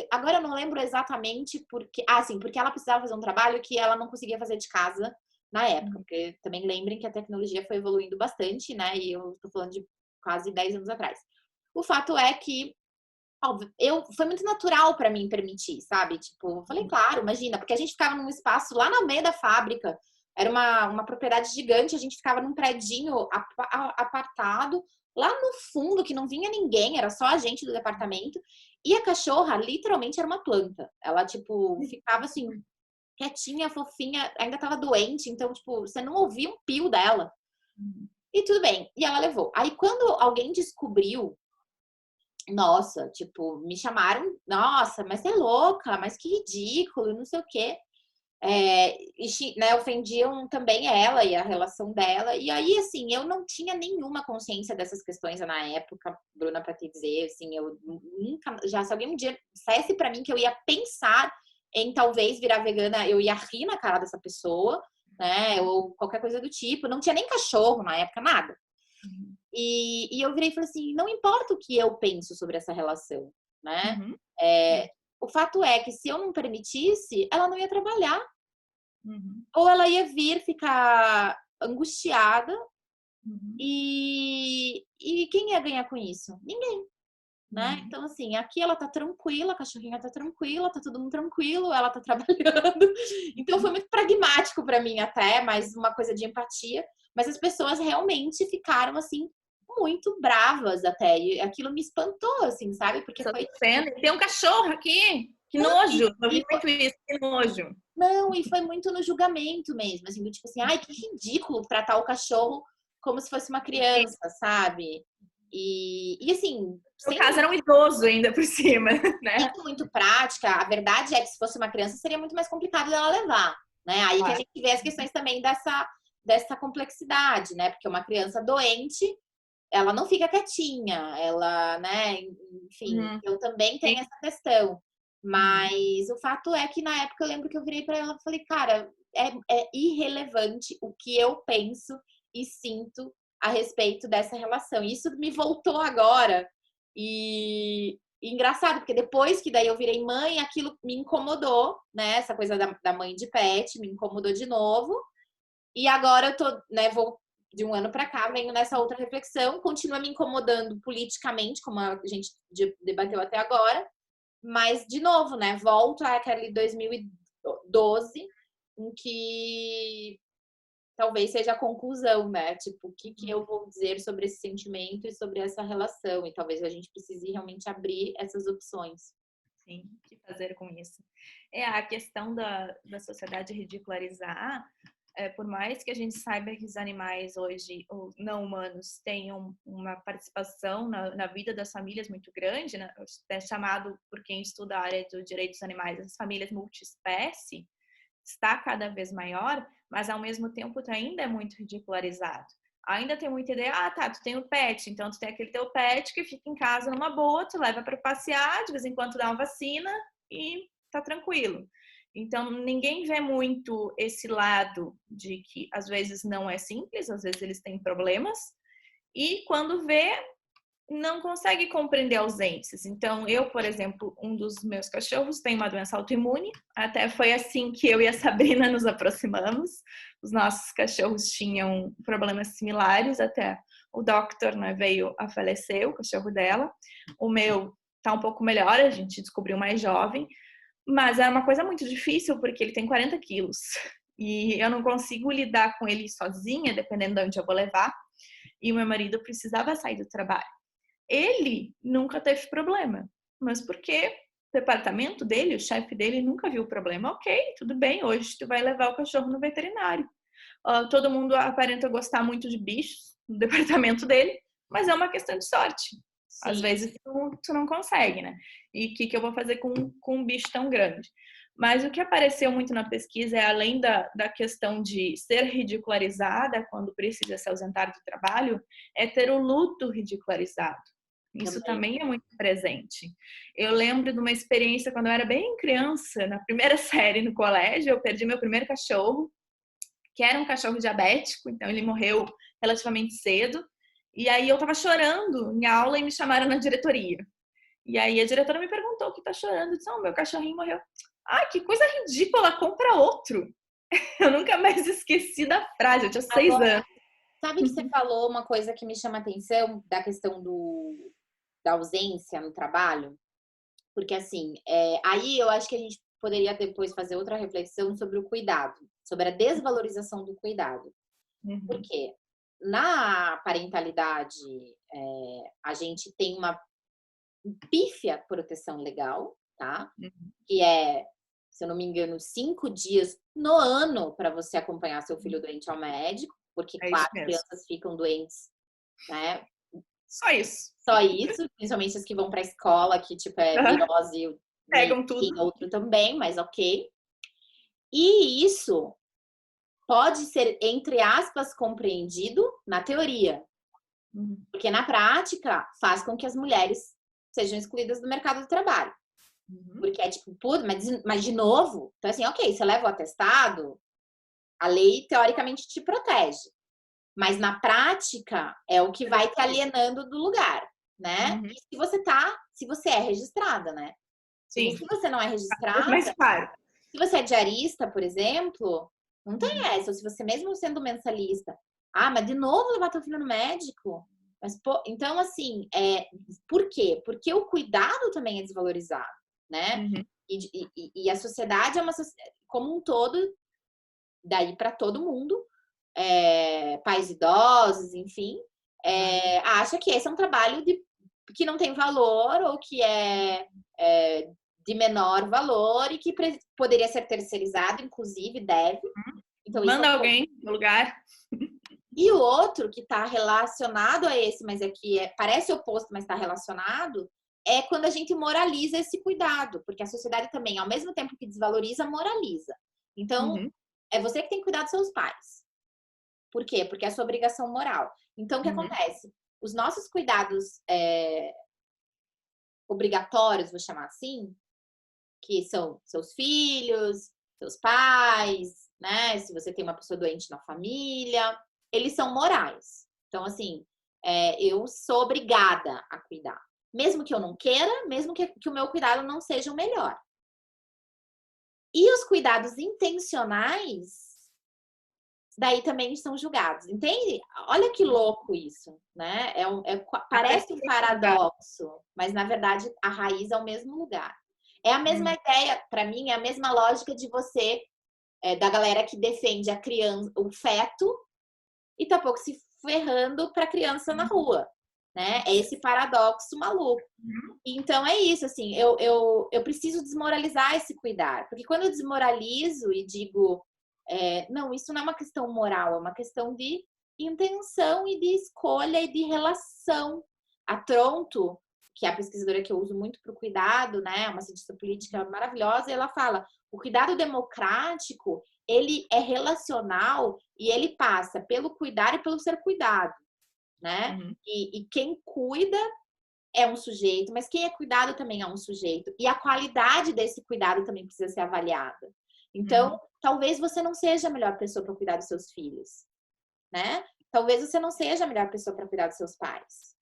agora eu não lembro exatamente porque. Sim, porque ela precisava fazer um trabalho que ela não conseguia fazer de casa na época. Porque também lembrem que a tecnologia foi evoluindo bastante, né? E eu tô falando de quase 10 anos atrás. O fato é que, óbvio, foi muito natural para mim permitir, sabe? Tipo, eu falei, claro, imagina, porque a gente ficava num espaço lá no meio da fábrica. Era uma propriedade gigante, a gente ficava num predinho apartado, lá no fundo, que não vinha ninguém, era só a gente do departamento. E a cachorra, literalmente, era uma planta. Ela, tipo, ficava assim, quietinha, fofinha, ainda tava doente, então, tipo, você não ouvia um pio dela. E tudo bem. E ela levou. Aí, quando alguém descobriu, nossa, tipo, me chamaram, nossa, mas você é louca, mas que ridículo, não sei o quê. né, ofendiam também ela e a relação dela. E aí, assim, eu não tinha nenhuma consciência dessas questões na época, Bruna, pra te dizer, assim, eu nunca, já se alguém um dia dissesse pra mim que eu ia pensar em talvez virar vegana, eu ia rir na cara dessa pessoa, né, ou qualquer coisa do tipo. Não tinha nem cachorro na época, nada. E eu virei e falei assim, não importa o que eu penso sobre essa relação, né? Uhum. O fato é que se eu não permitisse, ela não ia trabalhar. Uhum. Ou ela ia vir ficar angustiada Uhum. e quem ia ganhar com isso? Ninguém, né? Uhum. Então, assim, aqui ela tá tranquila, a cachorrinha tá tranquila, tá todo mundo tranquilo, ela tá trabalhando. Então, foi muito pragmático pra mim até, mais uma coisa de empatia. Mas as pessoas realmente ficaram, assim, muito bravas até. E aquilo me espantou, assim, sabe? Porque Só foi... cena. Tem um cachorro aqui! Que Não, nojo! Eu e vi muito isso, que nojo! Não, e foi muito no julgamento mesmo, assim, do tipo assim, ai, que ridículo tratar o cachorro como se fosse uma criança, sabe? E assim, No caso, era um idoso ainda por cima, né? sendo muito prática, a verdade é que se fosse uma criança seria muito mais complicado dela levar, né? Aí que a Claro. gente vê as questões também dessa complexidade, né? Porque uma criança doente, ela não fica quietinha, ela, né? Enfim, Uhum. eu também Sim. tenho essa questão. Uhum. Mas o fato é que na época eu lembro que eu virei para ela e falei, cara, é irrelevante o que eu penso e sinto a respeito dessa relação. E isso me voltou agora. E engraçado, porque depois que daí eu virei mãe, aquilo me incomodou, né? Essa coisa da mãe de pet me incomodou de novo. E agora eu tô, né, vou de um ano para cá, venho nessa outra reflexão, continua me incomodando politicamente, como a gente debateu até agora, mas de novo, né, volto àquele 2012, em que talvez seja a conclusão, né, tipo, o que eu vou dizer sobre esse sentimento e sobre essa relação, e talvez a gente precise realmente abrir essas opções. Sim, o que fazer com isso? É a questão da sociedade ridicularizar. Por mais que a gente saiba que os animais hoje, ou não humanos, tenham uma participação na vida das famílias muito grande, né? É chamado, por quem estuda a área dos direitos dos animais, as famílias multiespécie, está cada vez maior, mas ao mesmo tempo ainda é muito ridicularizado. Ainda tem muita ideia, tá, tu tem o pet, então tu tem aquele teu pet que fica em casa numa boa, tu leva para passear, de vez em quando dá uma vacina e tá tranquilo. Então, ninguém vê muito esse lado de que às vezes não é simples, às vezes eles têm problemas, e quando vê, não consegue compreender ausências. Então, eu, por exemplo, um dos meus cachorros tem uma doença autoimune, até foi assim que eu e a Sabrina nos aproximamos. Os nossos cachorros tinham problemas similares, até o Doctor, né, veio a falecer, o cachorro dela. O meu tá um pouco melhor, a gente descobriu mais jovem, mas era uma coisa muito difícil, porque ele tem 40 quilos. E eu não consigo lidar com ele sozinha, dependendo de onde eu vou levar. E o meu marido precisava sair do trabalho. Ele nunca teve problema, mas porque o departamento dele, o chefe dele, nunca viu o problema. Ok, tudo bem, hoje tu vai levar o cachorro no veterinário. Todo mundo aparenta gostar muito de bichos no departamento dele, mas é uma questão de sorte. Às Sim. vezes tu não consegue, né? E o que eu vou fazer com um bicho tão grande? Mas o que apareceu muito na pesquisa é, além da questão de ser ridicularizada quando precisa se ausentar do trabalho, é ter o luto ridicularizado. Isso também é muito presente. Eu lembro de uma experiência quando eu era bem criança, na primeira série no colégio, eu perdi meu primeiro cachorro, que era um cachorro diabético, então ele morreu relativamente cedo. E aí eu tava chorando em aula e me chamaram na diretoria. E aí a diretora me perguntou o que tá chorando. Eu disse, meu cachorrinho morreu. Ah, que coisa ridícula, compra outro. Eu nunca mais esqueci da frase, eu tinha 6 Agora, anos. sabe que você falou uma coisa que me chama a atenção da questão da ausência no trabalho? Porque, assim, aí eu acho que a gente poderia depois fazer outra reflexão sobre o cuidado, sobre a desvalorização do cuidado. Uhum. Porque na parentalidade, a gente tem uma pífia proteção legal, tá? Uhum. Que é, se eu não me engano, 5 dias no ano para você acompanhar seu filho doente ao médico, porque, É isso claro, mesmo. crianças ficam doentes, né? Só isso. Só isso, principalmente as que vão para a escola, que tipo é virose, Pegam e tudo. outro também, mas ok. E isso pode ser, entre aspas, compreendido na teoria. Porque na prática faz com que as mulheres sejam excluídas do mercado do trabalho. Porque é tipo, mas de novo, então assim, ok, você leva o atestado, a lei teoricamente te protege. Mas na prática é o que vai te alienando do lugar, né? E se você é registrada, né? Porque Sim. se você não é registrada, Mais claro. se você é diarista, por exemplo, não tem essa. Ou se você mesmo sendo mensalista, mas de novo levar teu filho no médico? Mas, pô, então, assim, por quê? Porque o cuidado também é desvalorizado, né? E a sociedade é uma sociedade, como um todo, daí para todo mundo, pais idosos, enfim, acha que esse é um trabalho que não tem valor ou que é de menor valor e que poderia ser terceirizado, inclusive deve. Então, Manda alguém no lugar. E o outro que está relacionado a esse, mas parece oposto, mas está relacionado, é quando a gente moraliza esse cuidado, porque a sociedade também, ao mesmo tempo que desvaloriza, moraliza. Então, é você que tem que cuidar dos seus pais. Por quê? Porque é a sua obrigação moral. Então, o que acontece? Os nossos cuidados obrigatórios, vou chamar assim, que são seus filhos, seus pais, né? Se você tem uma pessoa doente na família, eles são morais. Então, assim, eu sou obrigada a cuidar. Mesmo que eu não queira, mesmo que o meu cuidado não seja o melhor. E os cuidados intencionais, daí também são julgados, entende? Olha que louco isso, né? Parece um paradoxo, mas na verdade a raiz é o mesmo lugar. É a mesma ideia, para mim, é a mesma lógica de você, da galera que defende a criança, o feto, e tá pouco se ferrando para a criança na rua, né? É esse paradoxo maluco. Então é isso, assim, eu preciso desmoralizar esse cuidar, porque quando eu desmoralizo e digo não, isso não é uma questão moral, é uma questão de intenção e de escolha e de relação. A Tronto, que é a pesquisadora que eu uso muito para o cuidado, né, uma cientista política maravilhosa, ela fala: o cuidado democrático, ele é relacional e ele passa pelo cuidar e pelo ser cuidado, né? E quem cuida é um sujeito, mas quem é cuidado também é um sujeito. E a qualidade desse cuidado também precisa ser avaliada. Então, talvez você não seja a melhor pessoa para cuidar dos seus filhos, né? Talvez você não seja a melhor pessoa para cuidar dos seus pais.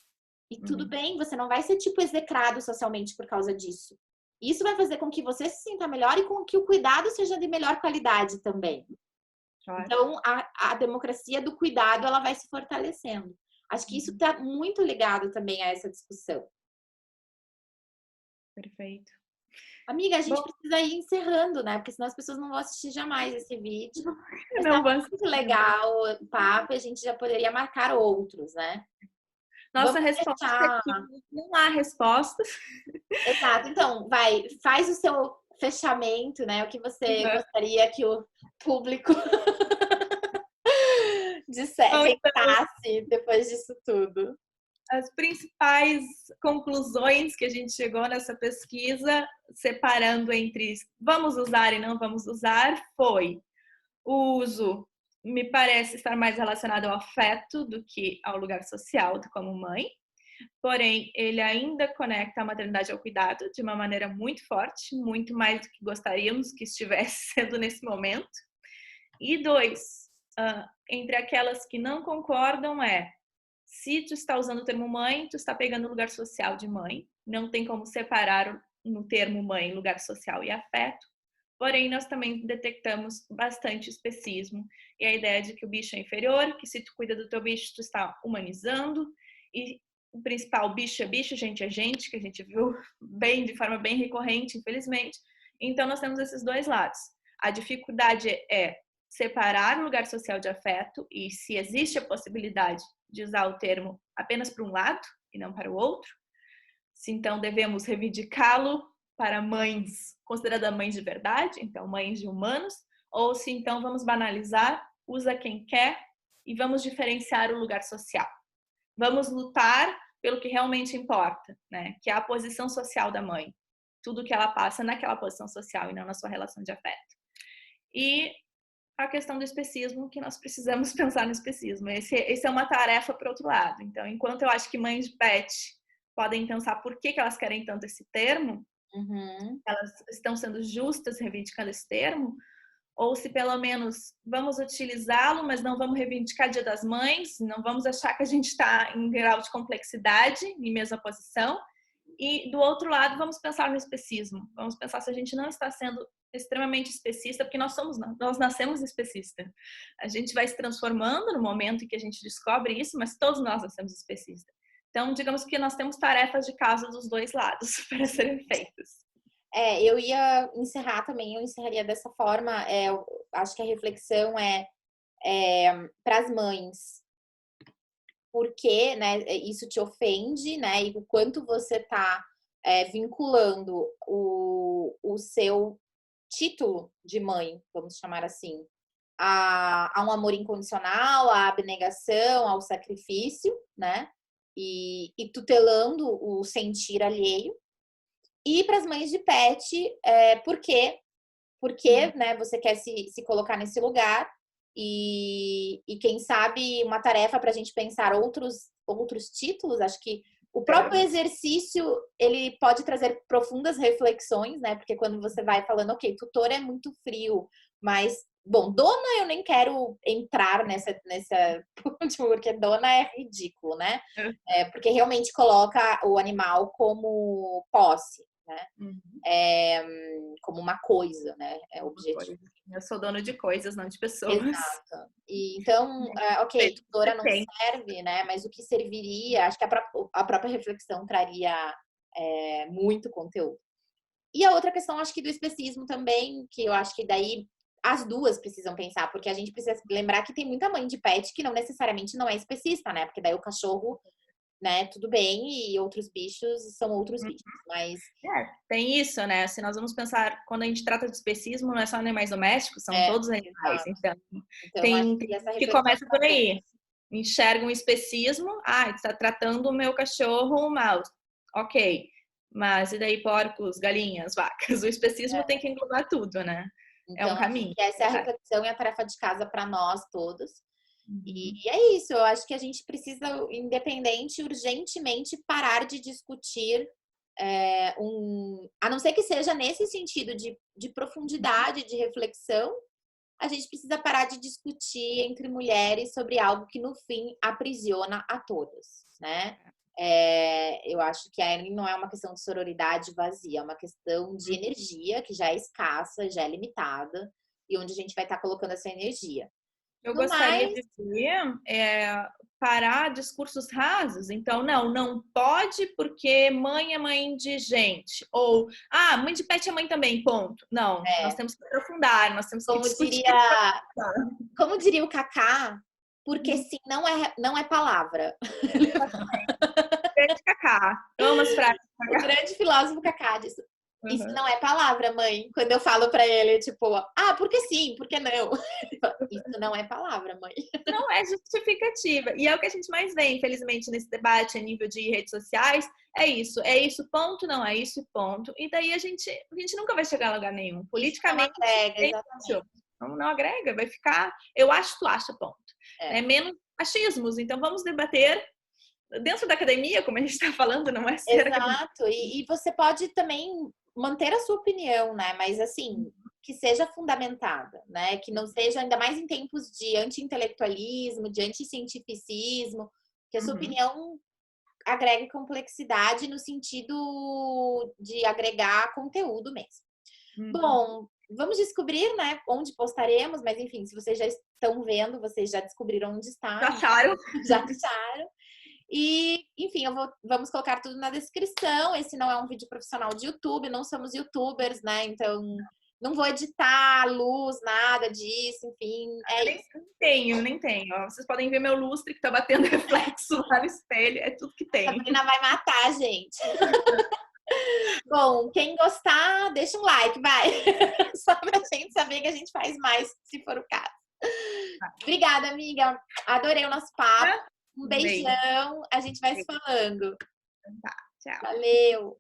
E tudo bem, você não vai ser, tipo, execrado socialmente por causa disso. Isso vai fazer com que você se sinta melhor e com que o cuidado seja de melhor qualidade também. Claro. Então, a democracia do cuidado, ela vai se fortalecendo. Acho que isso está muito ligado também a essa discussão. Perfeito. Amiga, a gente precisa ir encerrando, né? Porque senão as pessoas não vão assistir jamais esse vídeo. Mas não tá muito legal o papo, a gente já poderia marcar outros, né? Nossa resposta aqui, não há respostas. Exato. Então, faz o seu fechamento, né? O que você gostaria que o público pensasse depois disso tudo. As principais conclusões que a gente chegou nessa pesquisa, separando entre vamos usar e não vamos usar, foi: o uso me parece estar mais relacionado ao afeto do que ao lugar social como mãe. Porém, ele ainda conecta a maternidade ao cuidado de uma maneira muito forte, muito mais do que gostaríamos que estivesse sendo nesse momento. E 2, entre aquelas que não concordam se tu está usando o termo mãe, tu está pegando o lugar social de mãe. Não tem como separar no termo mãe lugar social e afeto. Porém, nós também detectamos bastante especismo e a ideia de que o bicho é inferior, que se tu cuida do teu bicho, tu está humanizando. E o principal, bicho é bicho, gente é gente, que a gente viu de forma bem recorrente, infelizmente. Então, nós temos esses dois lados. A dificuldade é separar o lugar social de afeto e se existe a possibilidade de usar o termo apenas para um lado e não para o outro. Se então devemos reivindicá-lo para mães consideradas mães de verdade, então mães de humanos, ou se então vamos banalizar, usa quem quer e vamos diferenciar o lugar social. Vamos lutar pelo que realmente importa, né? Que é a posição social da mãe. Tudo que ela passa naquela posição social e não na sua relação de afeto. e a questão do especismo, que nós precisamos pensar no especismo. Esse é uma tarefa para o outro lado. Então, enquanto eu acho que mães de pet podem pensar por que elas querem tanto esse termo, elas estão sendo justas reivindicando esse termo, ou se pelo menos vamos utilizá-lo, mas não vamos reivindicar Dia das Mães, não vamos achar que a gente está em grau de complexidade, em mesma posição. E do outro lado, vamos pensar no especismo. Vamos pensar se a gente não está sendo extremamente especista, porque nós nascemos especista. A gente vai se transformando no momento em que a gente descobre isso, mas todos nós nascemos especistas. Então, digamos que nós temos tarefas de casa dos dois lados para serem feitas. Eu ia encerrar também, eu encerraria dessa forma. Eu acho que a reflexão é para as mães, porque, né, isso te ofende, né, e o quanto você está vinculando o seu título de mãe, vamos chamar assim, a um amor incondicional, à abnegação, ao sacrifício, né, e tutelando o sentir alheio. E para as mães de pet, porque né, você quer se colocar nesse lugar e quem sabe uma tarefa para a gente pensar outros títulos. Acho que o próprio exercício, ele pode trazer profundas reflexões, né? Porque quando você vai falando, ok, tutor é muito frio, mas, bom, dona eu nem quero entrar nessa porque dona é ridículo, né? Porque realmente coloca o animal como posse, né? Como uma coisa, né? É objetivo. Eu sou dono de coisas, não de pessoas. Exato. E então, ok, tutora não serve, né? Mas o que serviria? Acho que a própria reflexão traria muito conteúdo. E a outra questão, acho que do especismo também, que eu acho que daí as duas precisam pensar, porque a gente precisa lembrar que tem muita mãe de pet que não necessariamente não é especista, né? Porque daí o cachorro, né, tudo bem, e outros bichos são outros bichos, mas... tem isso, né? Se nós vamos pensar, quando a gente trata de especismo, não é só animais domésticos, são todos animais. Então tem que começa por aí. Enxerga um especismo, está tratando o meu cachorro mal. Ok, mas e daí porcos, galinhas, vacas? O especismo tem que englobar tudo, né? Então, é um caminho. Essa é a reflexão e a tarefa de casa para nós todos. E é isso, eu acho que a gente precisa, independente, urgentemente parar de discutir a não ser que seja nesse sentido de profundidade, de reflexão, a gente precisa parar de discutir entre mulheres sobre algo que no fim aprisiona a todas, né? Eu acho que aí não é uma questão de sororidade vazia, é uma questão de energia que já é escassa, já é limitada, e onde a gente vai estar colocando essa energia. Eu gostaria de ver parar discursos rasos. Então, não pode porque mãe é mãe de gente. Ou, mãe de pet é mãe também, ponto. Não, nós temos que aprofundar, nós temos que discutir. Como diria o Kaká, porque sim não é palavra. Grande Kaká. Amo as frases. O grande filósofo Kaká disse: isso não é palavra, mãe. Quando eu falo pra ele, tipo, porque sim, por que não? Isso não é palavra, mãe. Não é justificativa. E é o que a gente mais vê, infelizmente, nesse debate a nível de redes sociais. É isso, ponto, não é isso, ponto. E daí a gente nunca vai chegar a lugar nenhum. Politicamente, não agrega, exatamente. Não agrega, vai ficar, eu acho, tu acha, ponto. Menos achismos. Então vamos debater dentro da academia, como a gente está falando, não é ser Exato. E você pode também manter a sua opinião, né? Mas assim, que seja fundamentada, né? Que não seja, ainda mais em tempos de anti-intelectualismo, de anti-cientificismo, que a sua opinião agregue complexidade no sentido de agregar conteúdo mesmo. Bom, vamos descobrir, né, onde postaremos, mas enfim, se vocês já estão vendo, vocês já descobriram onde está. Já acharam. E, enfim, vamos colocar tudo na descrição. Esse não é um vídeo profissional de YouTube, não somos youtubers, né? Então, não vou editar luz, nada disso, enfim. Nem tenho. Vocês podem ver meu lustre que tá batendo reflexo lá no espelho, é tudo que tem. A Sabrina vai matar a gente. Bom, quem gostar, deixa um like, vai. Só pra gente saber que a gente faz mais, se for o caso. Obrigada, amiga. Adorei o nosso papo. Um beijão, a gente vai se falando. Tá, tchau. Valeu!